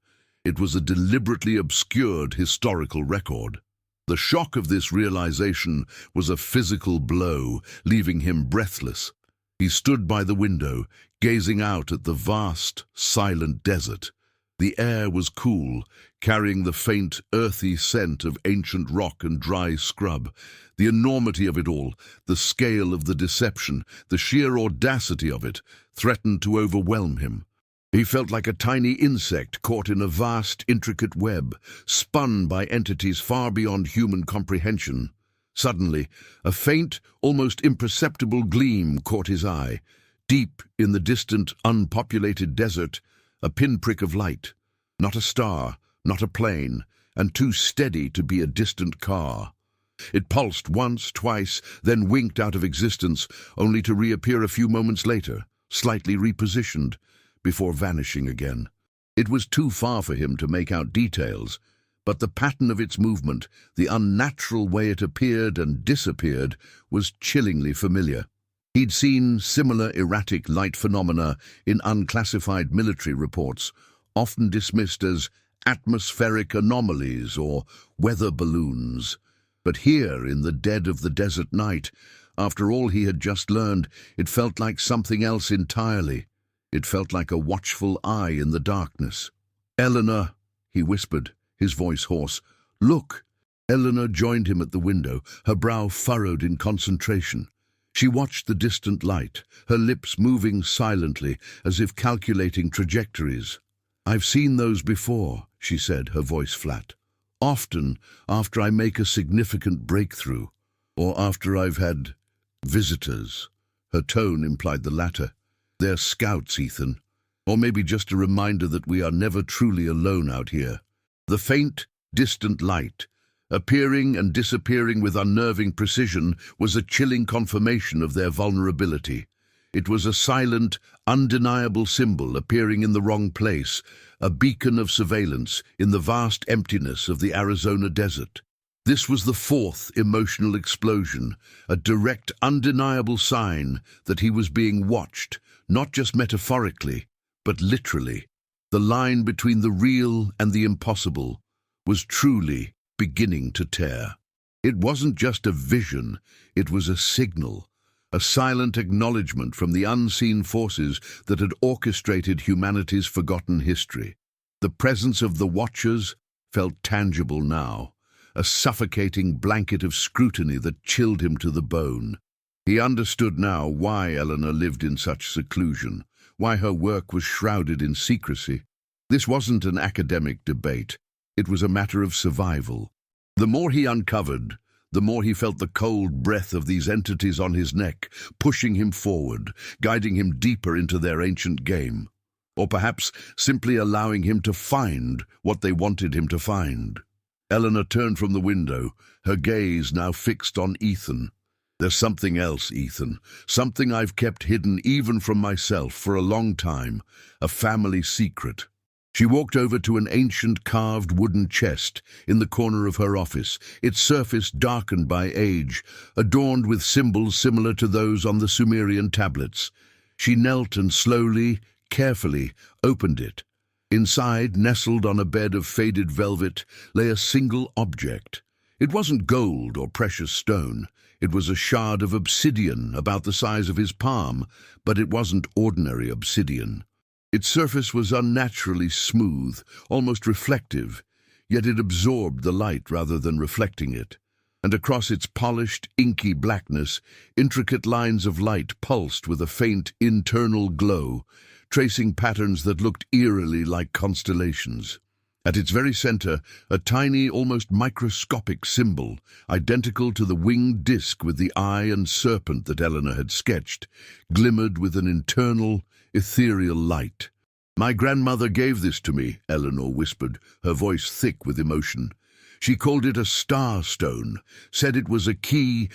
It was a deliberately obscured historical record. The shock of this realization was a physical blow, leaving him breathless. He stood by the window, gazing out at the vast, silent desert. The air was cool, carrying the faint, earthy scent of ancient rock and dry scrub. The enormity of it all, the scale of the deception, the sheer audacity of it, threatened to overwhelm him. He felt like a tiny insect caught in a vast, intricate web, spun by entities far beyond human comprehension. Suddenly, a faint, almost imperceptible gleam caught his eye. Deep in the distant, unpopulated desert, a pinprick of light. Not a star, not a plane, and too steady to be a distant car. It pulsed once, twice, then winked out of existence, only to reappear a few moments later, slightly repositioned, before vanishing again. It was too far for him to make out details, but the pattern of its movement, the unnatural way it appeared and disappeared, was chillingly familiar. He'd seen similar erratic light phenomena in unclassified military reports, often dismissed as atmospheric anomalies or weather balloons. But here, in the dead of the desert night, after all he had just learned, it felt like something else entirely. It felt like a watchful eye in the darkness. "Eleanor," he whispered, his voice hoarse. "Look." Eleanor joined him at the window, her brow furrowed in concentration. She watched the distant light, her lips moving silently, as if calculating trajectories. "I've seen those before," she said, her voice flat. "Often after I make a significant breakthrough, or after I've had visitors." Her tone implied the latter. "They're scouts, Ethan. Or maybe just a reminder that we are never truly alone out here." The faint, distant light, appearing and disappearing with unnerving precision, was a chilling confirmation of their vulnerability. It was a silent, undeniable symbol appearing in the wrong place, a beacon of surveillance in the vast emptiness of the Arizona desert. This was the fourth emotional explosion, a direct, undeniable sign that he was being watched, not just metaphorically, but literally. The line between the real and the impossible was truly beginning to tear. It wasn't just a vision, it was a signal, a silent acknowledgement from the unseen forces that had orchestrated humanity's forgotten history. The presence of the Watchers felt tangible now, a suffocating blanket of scrutiny that chilled him to the bone. He understood now why Eleanor lived in such seclusion, why her work was shrouded in secrecy. This wasn't an academic debate. It was a matter of survival. The more he uncovered, the more he felt the cold breath of these entities on his neck, pushing him forward, guiding him deeper into their ancient game. Or perhaps simply allowing him to find what they wanted him to find. Eleanor turned from the window, her gaze now fixed on Ethan. "There's something else, Ethan. Something I've kept hidden even from myself for a long time. A family secret." She walked over to an ancient carved wooden chest in the corner of her office, its surface darkened by age, adorned with symbols similar to those on the Sumerian tablets. She knelt and slowly, carefully, opened it. Inside, nestled on a bed of faded velvet, lay a single object. It wasn't gold or precious stone. It was a shard of obsidian about the size of his palm, but it wasn't ordinary obsidian. Its surface was unnaturally smooth, almost reflective, yet it absorbed the light rather than reflecting it. And across its polished, inky blackness, intricate lines of light pulsed with a faint internal glow, tracing patterns that looked eerily like constellations. At its very center, a tiny, almost microscopic symbol, identical to the winged disk with the eye and serpent that Eleanor had sketched, glimmered with an internal, ethereal light. "My grandmother gave this to me," Eleanor whispered, her voice thick with emotion. "She called it a star stone, said it was a key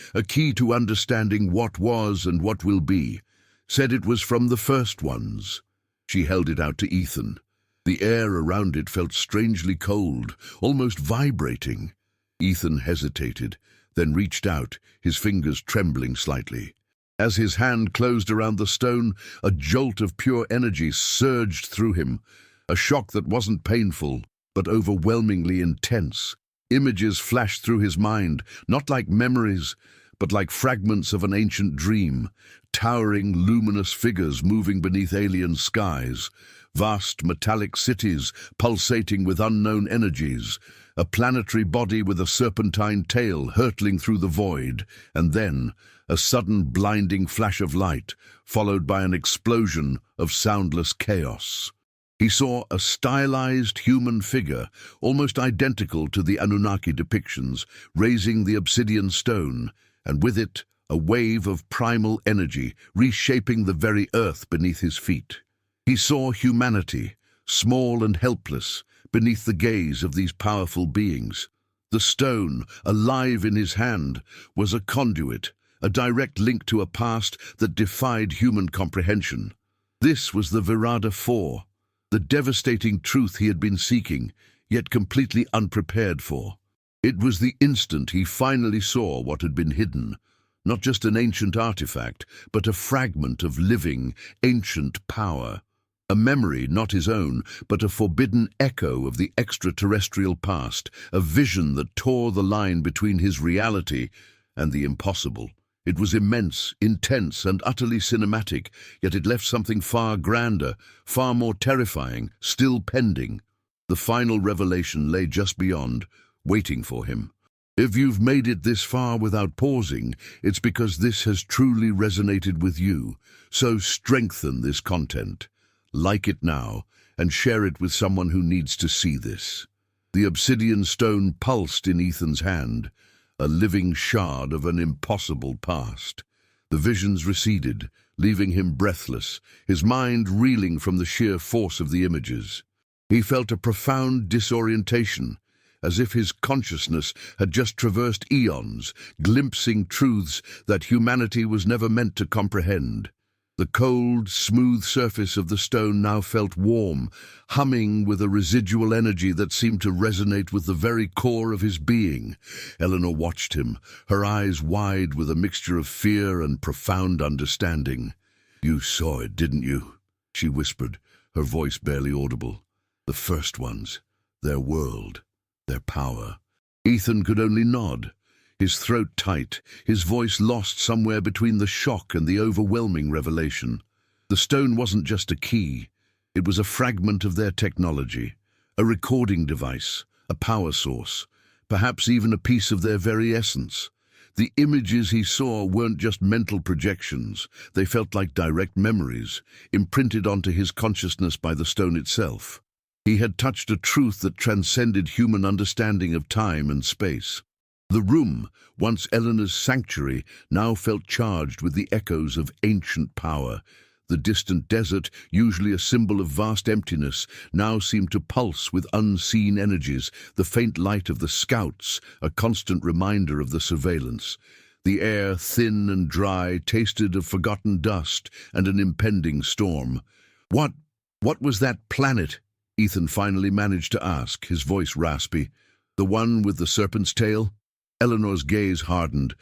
to understanding what was and what will be, said it was from the first ones." She held it out to Ethan. The air around it felt strangely cold, almost vibrating. Ethan hesitated, then reached out, his fingers trembling slightly. As his hand closed around the stone, a jolt of pure energy surged through him, a shock that wasn't painful, but overwhelmingly intense. Images flashed through his mind, not like memories, but like fragments of an ancient dream, towering luminous figures moving beneath alien skies, vast metallic cities pulsating with unknown energies, a planetary body with a serpentine tail hurtling through the void, and then a sudden blinding flash of light, followed by an explosion of soundless chaos. He saw a stylized human figure, almost identical to the Anunnaki depictions, raising the obsidian stone, and with it a wave of primal energy, reshaping the very earth beneath his feet. He saw humanity, small and helpless, beneath the gaze of these powerful beings. The stone, alive in his hand, was a conduit, a direct link to a past that defied human comprehension. This was the Virada IV, the devastating truth he had been seeking, yet completely unprepared for. It was the instant he finally saw what had been hidden, Not just an ancient artifact, but a fragment of living, ancient power. A memory not his own, but a forbidden echo of the extraterrestrial past, a vision that tore the line between his reality and the impossible. It was immense, intense, and utterly cinematic, yet it left something far grander, far more terrifying, still pending. The final revelation lay just beyond, waiting for him. If you've made it this far without pausing, it's because this has truly resonated with you. So strengthen this content. Like it now, and share it with someone who needs to see this. The obsidian stone pulsed in Ethan's hand, a living shard of an impossible past. The visions receded, leaving him breathless, his mind reeling from the sheer force of the images. He felt a profound disorientation, as if his consciousness had just traversed eons, glimpsing truths that humanity was never meant to comprehend. The cold, smooth surface of the stone now felt warm, humming with a residual energy that seemed to resonate with the very core of his being. Eleanor watched him, her eyes wide with a mixture of fear and profound understanding. "You saw it, didn't you?" she whispered, her voice barely audible. "The first ones, their world, their power." Ethan could only nod, his throat tight, his voice lost somewhere between the shock and the overwhelming revelation. The stone wasn't just a key, it was a fragment of their technology, a recording device, a power source, perhaps even a piece of their very essence. The images he saw weren't just mental projections, they felt like direct memories, imprinted onto his consciousness by the stone itself. He had touched a truth that transcended human understanding of time and space. The room, once Eleanor's sanctuary, now felt charged with the echoes of ancient power. The distant desert, usually a symbol of vast emptiness, now seemed to pulse with unseen energies, the faint light of the scouts, a constant reminder of the surveillance. The air, thin and dry, tasted of forgotten dust and an impending storm. What was that planet?" Ethan finally managed to ask, his voice raspy. "The one with the serpent's tail?" Eleanor's gaze hardened.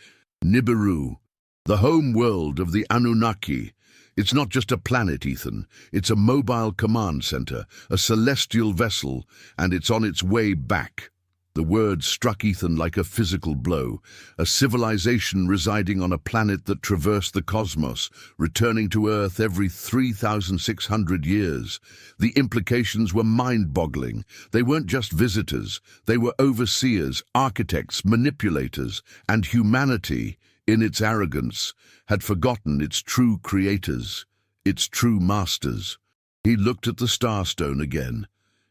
"Nibiru, the home world of the Anunnaki. It's not just a planet, Ethan. It's a mobile command center, a celestial vessel, and it's on its way back." The word struck Ethan like a physical blow. A civilization residing on a planet that traversed the cosmos, returning to Earth every 3,600 years. The implications were mind-boggling. They weren't just visitors. They were overseers, architects, manipulators, and humanity, in its arrogance, had forgotten its true creators, its true masters. He looked at the starstone again,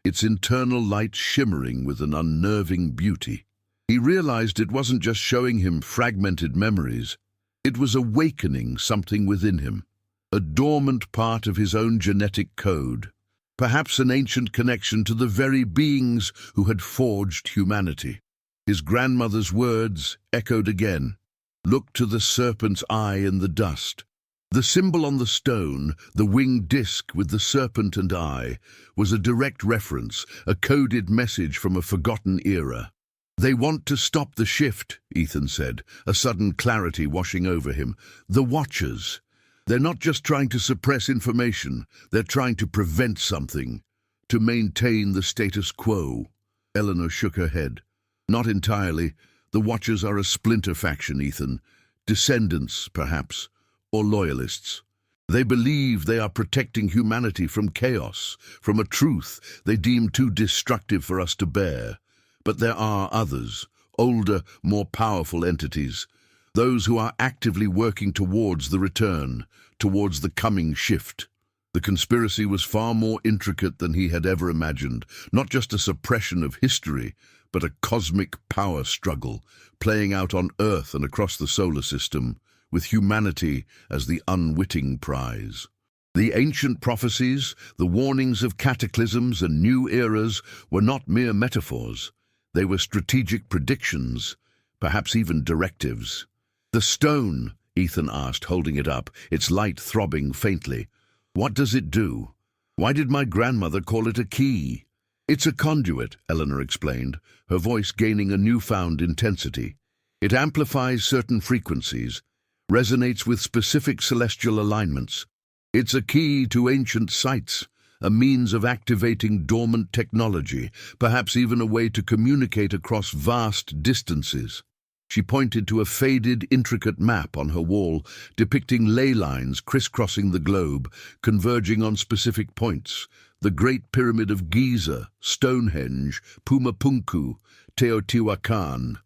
its internal light shimmering with an unnerving beauty. He realized it wasn't just showing him fragmented memories, it was awakening something within him, a dormant part of his own genetic code, perhaps an ancient connection to the very beings who had forged humanity. His grandmother's words echoed again, "Look to the serpent's eye in the dust." The symbol on the stone, the winged disc with the serpent and eye, was a direct reference, a coded message from a forgotten era. "They want to stop the shift," Ethan said, a sudden clarity washing over him. "The Watchers. They're not just trying to suppress information, they're trying to prevent something, to maintain the status quo." Eleanor shook her head. "Not entirely. The Watchers are a splinter faction, Ethan. Descendants, perhaps, or loyalists. They believe they are protecting humanity from chaos, from a truth they deem too destructive for us to bear. But there are others, older, more powerful entities, those who are actively working towards the return, towards the coming shift." The conspiracy was far more intricate than he had ever imagined, not just a suppression of history, but a cosmic power struggle, playing out on Earth and across the solar system, with humanity as the unwitting prize. The ancient prophecies, the warnings of cataclysms and new eras, were not mere metaphors. They were strategic predictions, perhaps even directives. "The stone," Ethan asked, holding it up, its light throbbing faintly. "What does it do? Why did my grandmother call it a key?" "It's a conduit," Eleanor explained, her voice gaining a newfound intensity. "It amplifies certain frequencies, resonates with specific celestial alignments. It's a key to ancient sites, a means of activating dormant technology, perhaps even a way to communicate across vast distances. She pointed to a faded, intricate map on her wall, depicting ley lines crisscrossing the globe, converging on specific points. The Great Pyramid of Giza, Stonehenge, Pumapunku, Teotihuacan.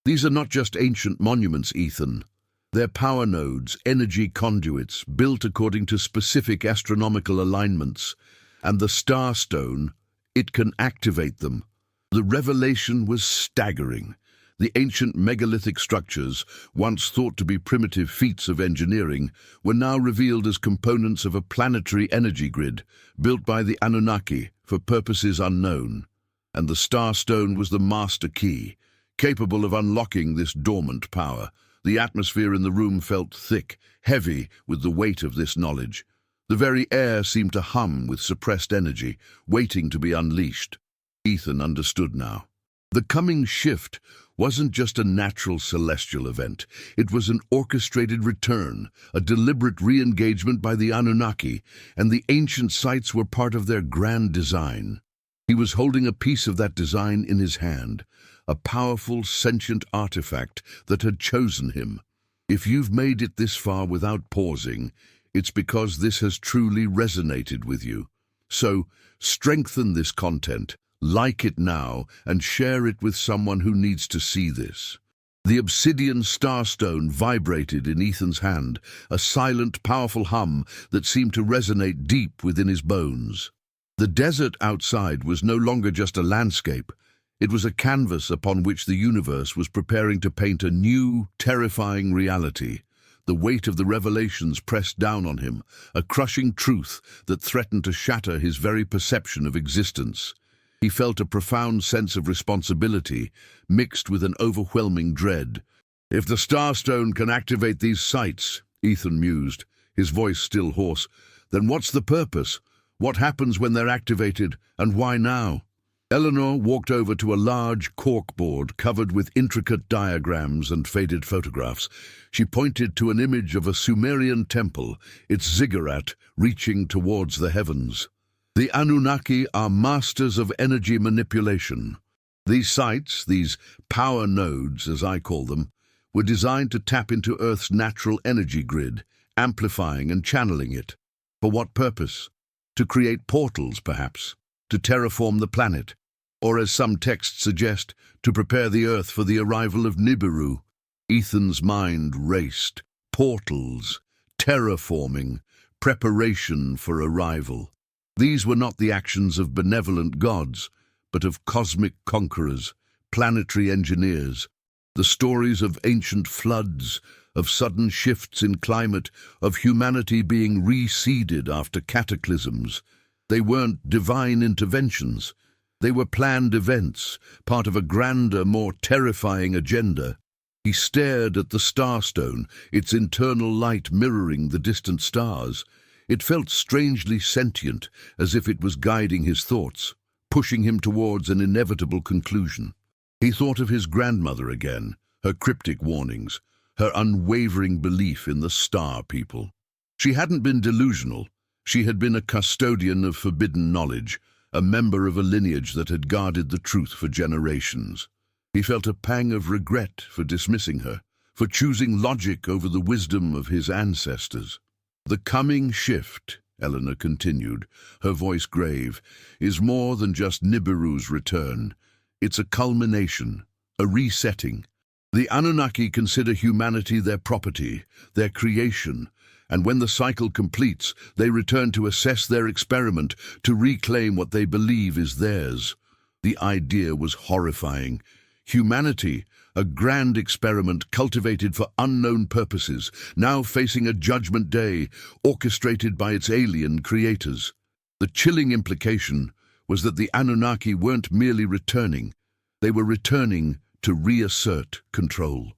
These are not just ancient monuments, Ethan. They're power nodes, energy conduits, built according to specific astronomical alignments. And the Starstone, it can activate them. The revelation was staggering. The ancient megalithic structures, once thought to be primitive feats of engineering, were now revealed as components of a planetary energy grid, built by the Anunnaki for purposes unknown. And the Starstone was the master key, capable of unlocking this dormant power. The atmosphere in the room felt thick, heavy with the weight of this knowledge. The very air seemed to hum with suppressed energy, waiting to be unleashed. Ethan understood now. The coming shift wasn't just a natural celestial event. It was an orchestrated return, a deliberate re-engagement by the Anunnaki, and the ancient sites were part of their grand design. He was holding a piece of that design in his hand, a powerful, sentient artifact that had chosen him. If you've made it this far without pausing, it's because this has truly resonated with you. So, strengthen this content, like it now, and share it with someone who needs to see this. The obsidian starstone vibrated in Ethan's hand, a silent, powerful hum that seemed to resonate deep within his bones. The desert outside was no longer just a landscape. It was a canvas upon which the universe was preparing to paint a new, terrifying reality. The weight of the revelations pressed down on him, a crushing truth that threatened to shatter his very perception of existence. He felt a profound sense of responsibility, mixed with an overwhelming dread. If the Starstone can activate these sites, Ethan mused, his voice still hoarse, then what's the purpose? What happens when they're activated, and why now? Eleanor walked over to a large corkboard covered with intricate diagrams and faded photographs. She pointed to an image of a Sumerian temple, its ziggurat reaching towards the heavens. The Anunnaki are masters of energy manipulation. These sites, these power nodes, as I call them, were designed to tap into Earth's natural energy grid, amplifying and channeling it. For what purpose? To create portals, perhaps? To terraform the planet? Or, as some texts suggest, to prepare the Earth for the arrival of Nibiru? Ethan's mind raced. Portals, terraforming, preparation for arrival. These were not the actions of benevolent gods, but of cosmic conquerors, planetary engineers. The stories of ancient floods, of sudden shifts in climate, of humanity being reseeded after cataclysms. They weren't divine interventions. They were planned events, part of a grander, more terrifying agenda. He stared at the starstone, its internal light mirroring the distant stars. It felt strangely sentient, as if it was guiding his thoughts, pushing him towards an inevitable conclusion. He thought of his grandmother again, her cryptic warnings, her unwavering belief in the star people. She hadn't been delusional. She had been a custodian of forbidden knowledge, a member of a lineage that had guarded the truth for generations. He felt a pang of regret for dismissing her, for choosing logic over the wisdom of his ancestors. The coming shift, Eleanor continued, her voice grave, is more than just Nibiru's return. It's a culmination, a resetting. The Anunnaki consider humanity their property, their creation, and when the cycle completes, they return to assess their experiment, to reclaim what they believe is theirs. The idea was horrifying. Humanity, a grand experiment cultivated for unknown purposes, now facing a judgment day orchestrated by its alien creators. The chilling implication was that the Anunnaki weren't merely returning. They were returning to reassert control.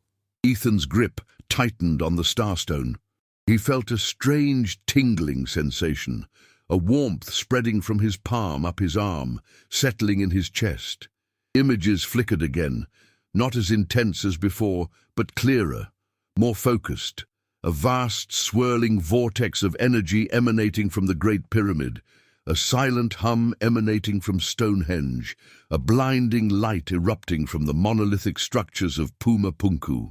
Ethan's grip tightened on the starstone. He felt a strange tingling sensation, a warmth spreading from his palm up his arm, settling in his chest. Images flickered again, not as intense as before, but clearer, more focused. a vast swirling vortex of energy emanating from the Great Pyramid, a silent hum emanating from Stonehenge, a blinding light erupting from the monolithic structures of Puma Punku.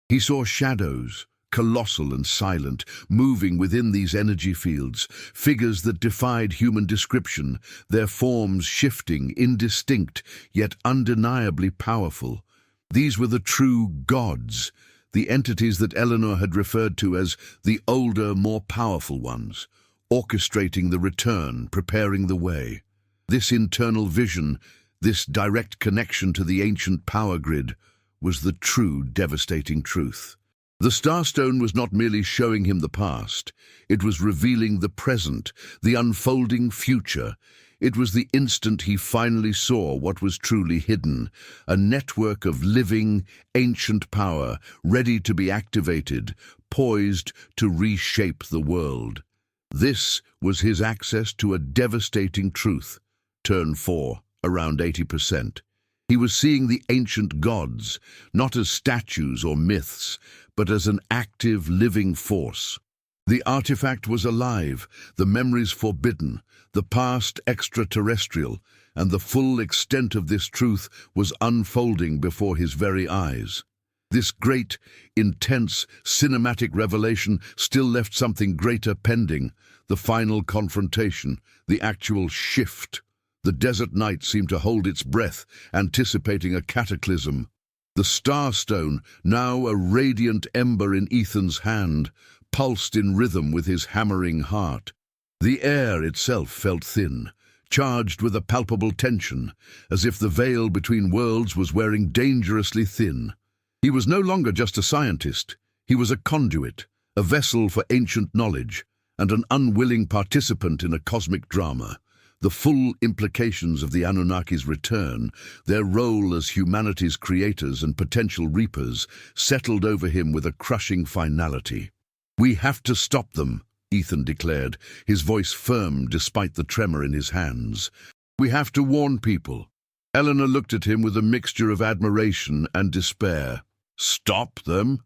He saw shadows, colossal and silent, moving within these energy fields, figures that defied human description, their forms shifting, indistinct, yet undeniably powerful. These were the true gods, the entities that Eleanor had referred to as the older, more powerful ones, orchestrating the return, preparing the way. This internal vision, this direct connection to the ancient power grid, was the true devastating truth. The Starstone was not merely showing him the past, it was revealing the present, the unfolding future. It was the instant he finally saw what was truly hidden, a network of living, ancient power, ready to be activated, poised to reshape the world. This was his access to a devastating truth. Turn 4, around 80%. He was seeing the ancient gods, not as statues or myths, but as an active, living force. The artifact was alive, the memories forbidden, the past extraterrestrial, and the full extent of this truth was unfolding before his very eyes. This great, intense, cinematic revelation still left something greater pending, the final confrontation, the actual shift. The desert night seemed to hold its breath, anticipating a cataclysm. The Starstone, now a radiant ember in Ethan's hand, pulsed in rhythm with his hammering heart. The air itself felt thin, charged with a palpable tension, as if the veil between worlds was wearing dangerously thin. He was no longer just a scientist. He was a conduit, a vessel for ancient knowledge, and an unwilling participant in a cosmic drama. The full implications of the Anunnaki's return, their role as humanity's creators and potential reapers, settled over him with a crushing finality. "We have to stop them," Ethan declared, his voice firm despite the tremor in his hands. "We have to warn people." Eleanor looked at him with a mixture of admiration and despair. "Stop them?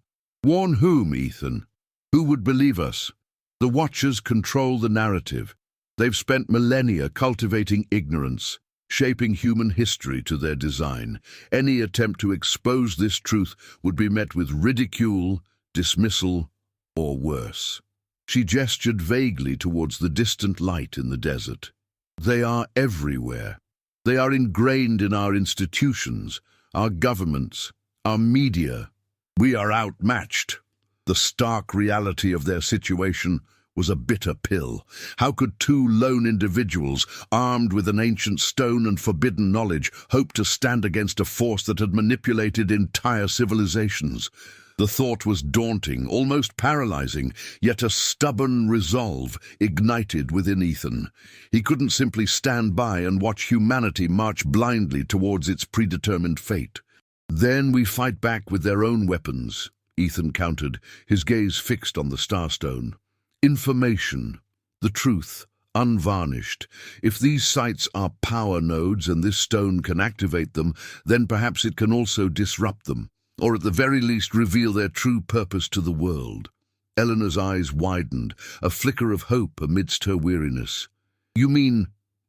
Warn whom, Ethan? Who would believe us? The Watchers control the narrative. They've spent millennia cultivating ignorance, shaping human history to their design. Any attempt to expose this truth would be met with ridicule, dismissal, or worse. She gestured vaguely towards the distant light in the desert. They are everywhere. They are ingrained in our institutions, our governments, our media. We are outmatched. The stark reality of their situation was a bitter pill. How could two lone individuals, armed with an ancient stone and forbidden knowledge, hope to stand against a force that had manipulated entire civilizations? The thought was daunting, almost paralyzing, yet a stubborn resolve ignited within Ethan. He couldn't simply stand by and watch humanity march blindly towards its predetermined fate. "Then we fight back with their own weapons," Ethan countered, his gaze fixed on the Starstone. "Information, the truth, unvarnished. If these sites are power nodes and this stone can activate them, then perhaps it can also disrupt them, or at the very least reveal their true purpose to the world." Eleanor's eyes widened, a flicker of hope amidst her weariness. "You mean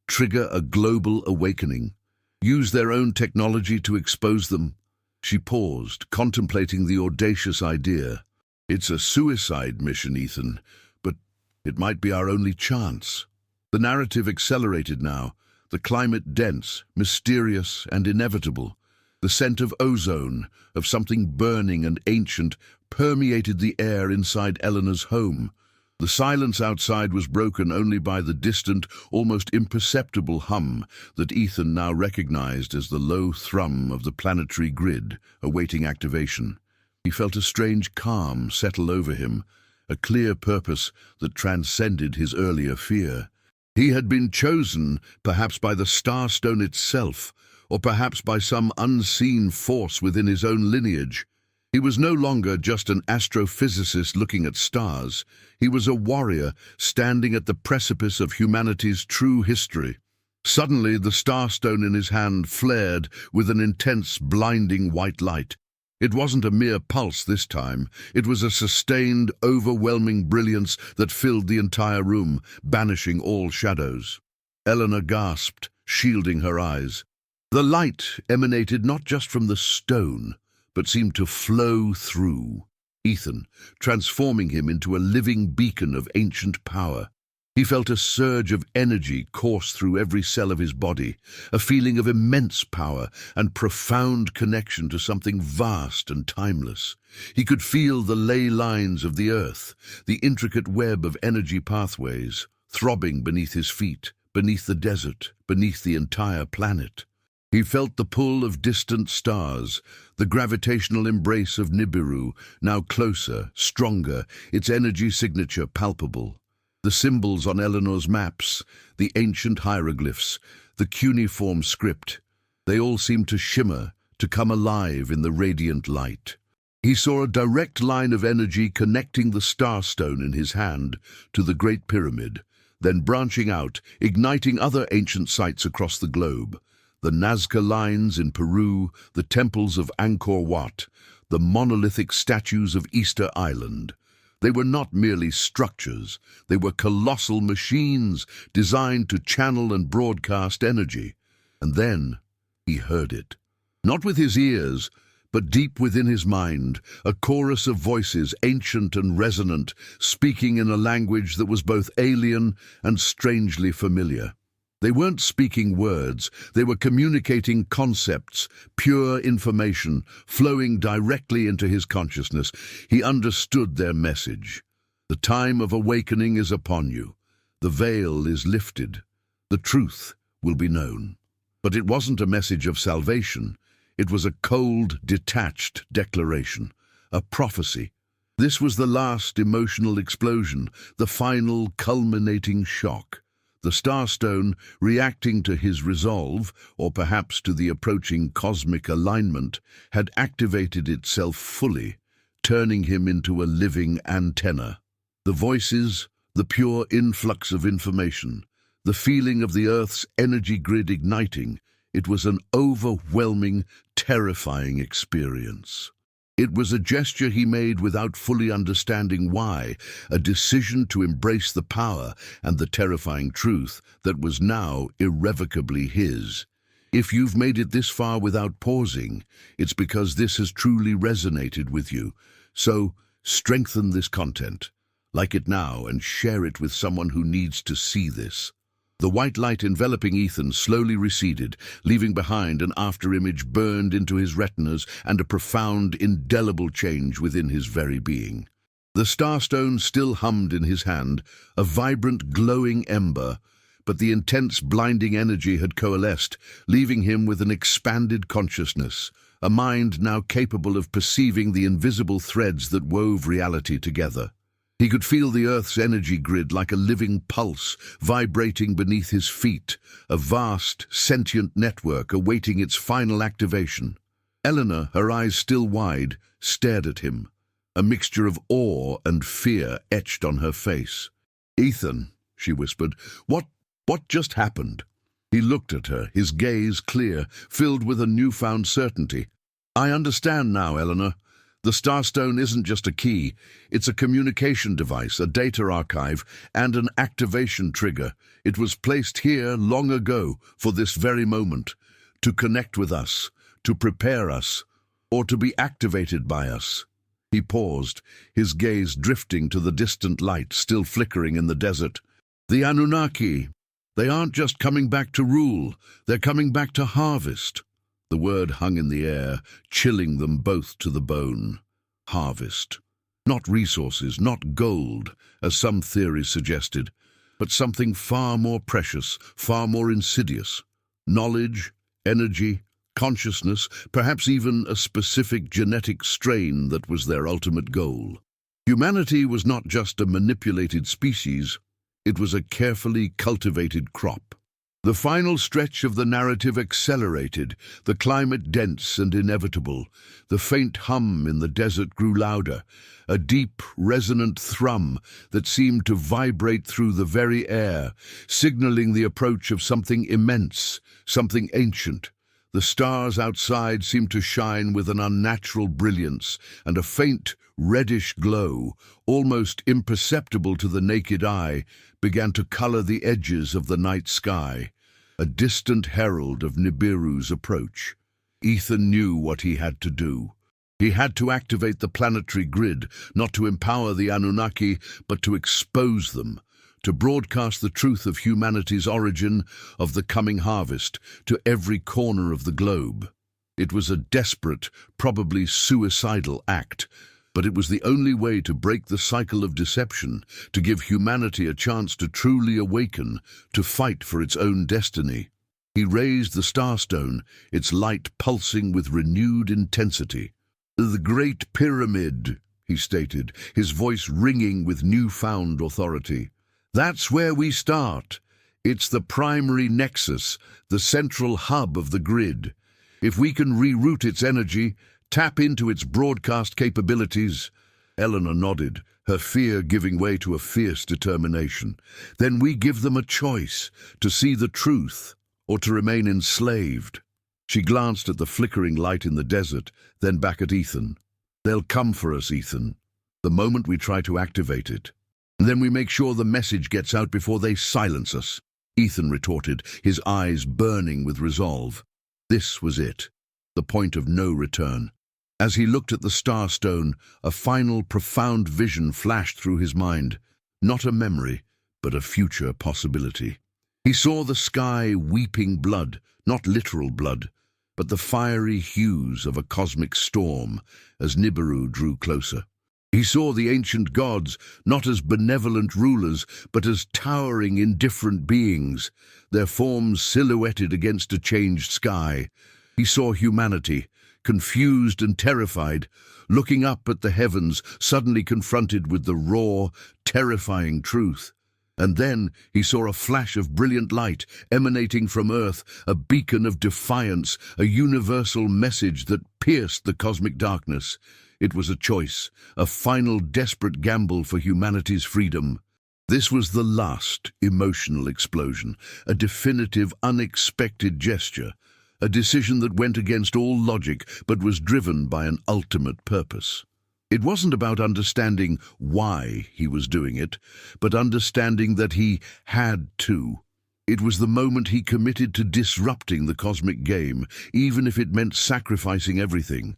trigger a global awakening? Use their own technology to expose them?" She paused, contemplating the audacious idea. "It's a suicide mission, Ethan, but it might be our only chance." The narrative accelerated now, the climate dense, mysterious, and inevitable. The scent of ozone, of something burning and ancient, permeated the air inside Eleanor's home. The silence outside was broken only by the distant, almost imperceptible hum that Ethan now recognized as the low thrum of the planetary grid, awaiting activation. He felt a strange calm settle over him, a clear purpose that transcended his earlier fear. He had been chosen, perhaps by the Starstone itself, or perhaps by some unseen force within his own lineage. He was no longer just an astrophysicist looking at stars. He was a warrior standing at the precipice of humanity's true history. Suddenly, the Starstone in his hand flared with an intense, blinding white light. It wasn't a mere pulse this time. It was a sustained, overwhelming brilliance that filled the entire room, banishing all shadows. Eleanor gasped, shielding her eyes. The light emanated not just from the stone, but seemed to flow through Ethan, transforming him into a living beacon of ancient power. He felt a surge of energy course through every cell of his body, a feeling of immense power and profound connection to something vast and timeless. He could feel the ley lines of the earth, the intricate web of energy pathways, throbbing beneath his feet, beneath the desert, beneath the entire planet. He felt the pull of distant stars, the gravitational embrace of Nibiru, now closer, stronger, its energy signature palpable. The symbols on Eleanor's maps, the ancient hieroglyphs, the cuneiform script, they all seemed to shimmer, to come alive in the radiant light. He saw a direct line of energy connecting the starstone in his hand to the Great Pyramid, then branching out, igniting other ancient sites across the globe. The Nazca lines in Peru, the temples of Angkor Wat, the monolithic statues of Easter Island. They were not merely structures, they were colossal machines designed to channel and broadcast energy. And then he heard it. Not with his ears, but deep within his mind, a chorus of voices, ancient and resonant, speaking in a language that was both alien and strangely familiar. They weren't speaking words, they were communicating concepts, pure information, flowing directly into his consciousness. He understood their message. The time of awakening is upon you. The veil is lifted. The truth will be known. But it wasn't a message of salvation. It was a cold, detached declaration, a prophecy. This was the last emotional explosion, the final culminating shock. The Starstone, reacting to his resolve, or perhaps to the approaching cosmic alignment, had activated itself fully, turning him into a living antenna. The voices, the pure influx of information, the feeling of the Earth's energy grid igniting, it was an overwhelming, terrifying experience. It was a gesture he made without fully understanding why, a decision to embrace the power and the terrifying truth that was now irrevocably his. If you've made it this far without pausing, it's because this has truly resonated with you. So, strengthen this content, like it now, and share it with someone who needs to see this. The white light enveloping Ethan slowly receded, leaving behind an afterimage burned into his retinas and a profound, indelible change within his very being. The starstone still hummed in his hand, a vibrant, glowing ember, but the intense, blinding energy had coalesced, leaving him with an expanded consciousness, a mind now capable of perceiving the invisible threads that wove reality together. He could feel the Earth's energy grid like a living pulse vibrating beneath his feet, a vast, sentient network awaiting its final activation. Eleanor, her eyes still wide, stared at him, a mixture of awe and fear etched on her face. "Ethan," she whispered, what just happened?" He looked at her, his gaze clear, filled with a newfound certainty. "I understand now, Eleanor. The Starstone isn't just a key, it's a communication device, a data archive, and an activation trigger. It was placed here long ago for this very moment, to connect with us, to prepare us, or to be activated by us." He paused, his gaze drifting to the distant light still flickering in the desert. "The Anunnaki, they aren't just coming back to rule, they're coming back to harvest." The word hung in the air, chilling them both to the bone. Harvest. Not resources, not gold, as some theories suggested, but something far more precious, far more insidious. Knowledge, energy, consciousness, perhaps even a specific genetic strain that was their ultimate goal. Humanity was not just a manipulated species, it was a carefully cultivated crop. The final stretch of the narrative accelerated, the climate dense and inevitable. The faint hum in the desert grew louder, a deep, resonant thrum that seemed to vibrate through the very air, signaling the approach of something immense, something ancient. The stars outside seemed to shine with an unnatural brilliance, and a faint, reddish glow, almost imperceptible to the naked eye, began to color the edges of the night sky, a distant herald of Nibiru's approach. Ethan knew what he had to do. He had to activate the planetary grid, not to empower the Anunnaki, but to expose them, to broadcast the truth of humanity's origin, of the coming harvest, to every corner of the globe. It was a desperate, probably suicidal act, but it was the only way to break the cycle of deception, to give humanity a chance to truly awaken, to fight for its own destiny. He raised the starstone, its light pulsing with renewed intensity. "The Great Pyramid," he stated, his voice ringing with newfound authority. "That's where we start. It's the primary nexus, the central hub of the grid. If we can reroute its energy, tap into its broadcast capabilities—" Eleanor nodded, her fear giving way to a fierce determination. "Then we give them a choice, to see the truth or to remain enslaved." She glanced at the flickering light in the desert, then back at Ethan. "They'll come for us, Ethan, the moment we try to activate it. And then we make sure the message gets out before they silence us," Ethan retorted, his eyes burning with resolve. This was it, the point of no return. As he looked at the starstone, a final profound vision flashed through his mind. Not a memory, but a future possibility. He saw the sky weeping blood, not literal blood, but the fiery hues of a cosmic storm as Nibiru drew closer. He saw the ancient gods not as benevolent rulers, but as towering, indifferent beings, their forms silhouetted against a changed sky. He saw humanity, confused and terrified, looking up at the heavens, suddenly confronted with the raw, terrifying truth. And then he saw a flash of brilliant light emanating from Earth, a beacon of defiance, a universal message that pierced the cosmic darkness. It was a choice, a final desperate gamble for humanity's freedom. This was the last emotional explosion, a definitive, unexpected gesture, a decision that went against all logic but was driven by an ultimate purpose. It wasn't about understanding why he was doing it, but understanding that he had to. It was the moment he committed to disrupting the cosmic game, even if it meant sacrificing everything.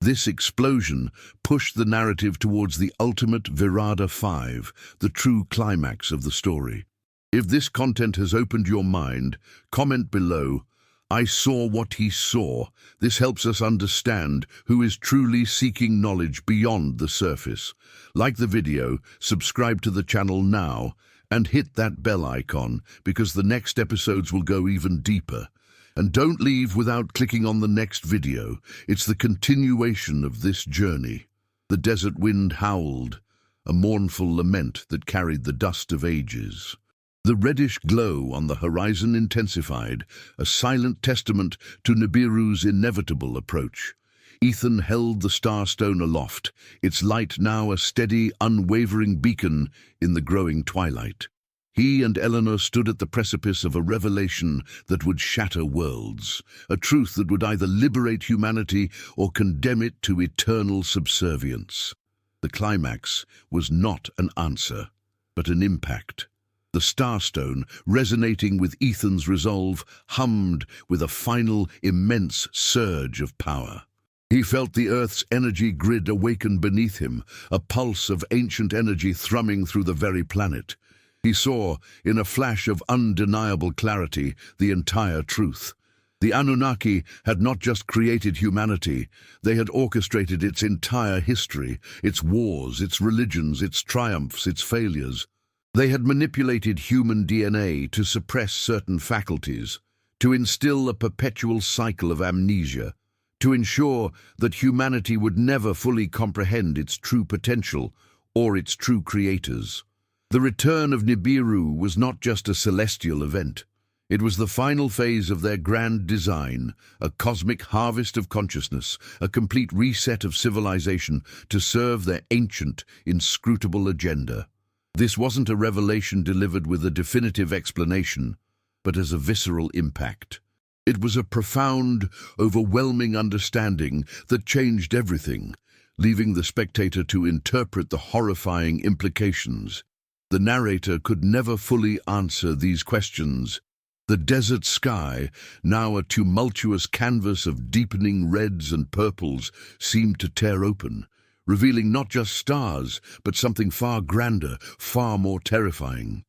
This explosion pushed the narrative towards the ultimate Virada 5, the true climax of the story. If this content has opened your mind, comment below, "I saw what he saw." This helps us understand who is truly seeking knowledge beyond the surface. Like the video, subscribe to the channel now, and hit that bell icon, because the next episodes will go even deeper. And don't leave without clicking on the next video. It's the continuation of this journey. The desert wind howled, a mournful lament that carried the dust of ages. The reddish glow on the horizon intensified, a silent testament to Nibiru's inevitable approach. Ethan held the starstone aloft, its light now a steady, unwavering beacon in the growing twilight. He and Eleanor stood at the precipice of a revelation that would shatter worlds, a truth that would either liberate humanity or condemn it to eternal subservience. The climax was not an answer, but an impact. The starstone, resonating with Ethan's resolve, hummed with a final, immense surge of power. He felt the Earth's energy grid awaken beneath him, a pulse of ancient energy thrumming through the very planet. He saw, in a flash of undeniable clarity, the entire truth. The Anunnaki had not just created humanity, they had orchestrated its entire history, its wars, its religions, its triumphs, its failures. They had manipulated human DNA to suppress certain faculties, to instill a perpetual cycle of amnesia, to ensure that humanity would never fully comprehend its true potential or its true creators. The return of Nibiru was not just a celestial event. It was the final phase of their grand design, a cosmic harvest of consciousness, a complete reset of civilization to serve their ancient, inscrutable agenda. This wasn't a revelation delivered with a definitive explanation, but as a visceral impact. It was a profound, overwhelming understanding that changed everything, leaving the spectator to interpret the horrifying implications. The narrator could never fully answer these questions. The desert sky, now a tumultuous canvas of deepening reds and purples, seemed to tear open, revealing not just stars, but something far grander, far more terrifying.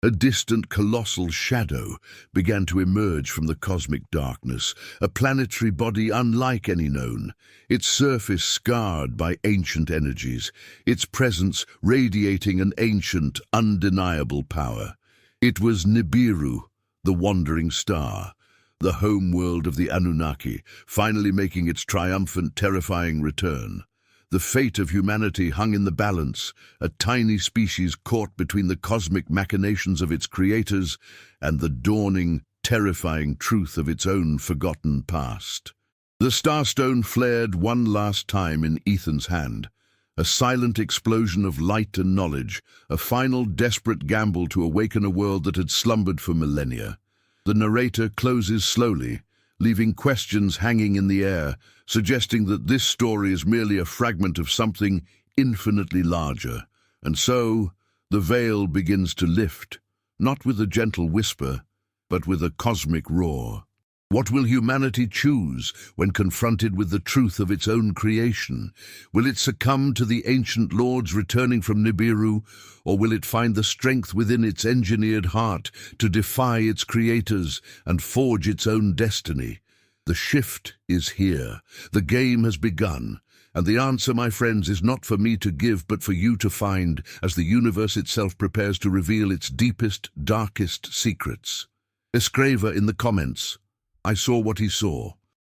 A distant, colossal shadow began to emerge from the cosmic darkness, a planetary body unlike any known, its surface scarred by ancient energies, its presence radiating an ancient, undeniable power. It was Nibiru, the wandering star, the homeworld of the Anunnaki, finally making its triumphant, terrifying return. The fate of humanity hung in the balance, a tiny species caught between the cosmic machinations of its creators and the dawning, terrifying truth of its own forgotten past. The starstone flared one last time in Ethan's hand, a silent explosion of light and knowledge, a final desperate gamble to awaken a world that had slumbered for millennia. The narrator closes slowly, leaving questions hanging in the air, suggesting that this story is merely a fragment of something infinitely larger. And so, the veil begins to lift, not with a gentle whisper, but with a cosmic roar. What will humanity choose when confronted with the truth of its own creation? Will it succumb to the ancient lords returning from Nibiru, or will it find the strength within its engineered heart to defy its creators and forge its own destiny? The shift is here. The game has begun. And the answer, my friends, is not for me to give, but for you to find as the universe itself prepares to reveal its deepest, darkest secrets. Escriva in the comments, "I saw what he saw."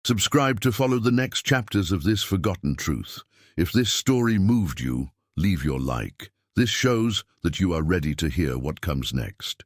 Subscribe to follow the next chapters of this forgotten truth. If this story moved you, leave your like. This shows that you are ready to hear what comes next.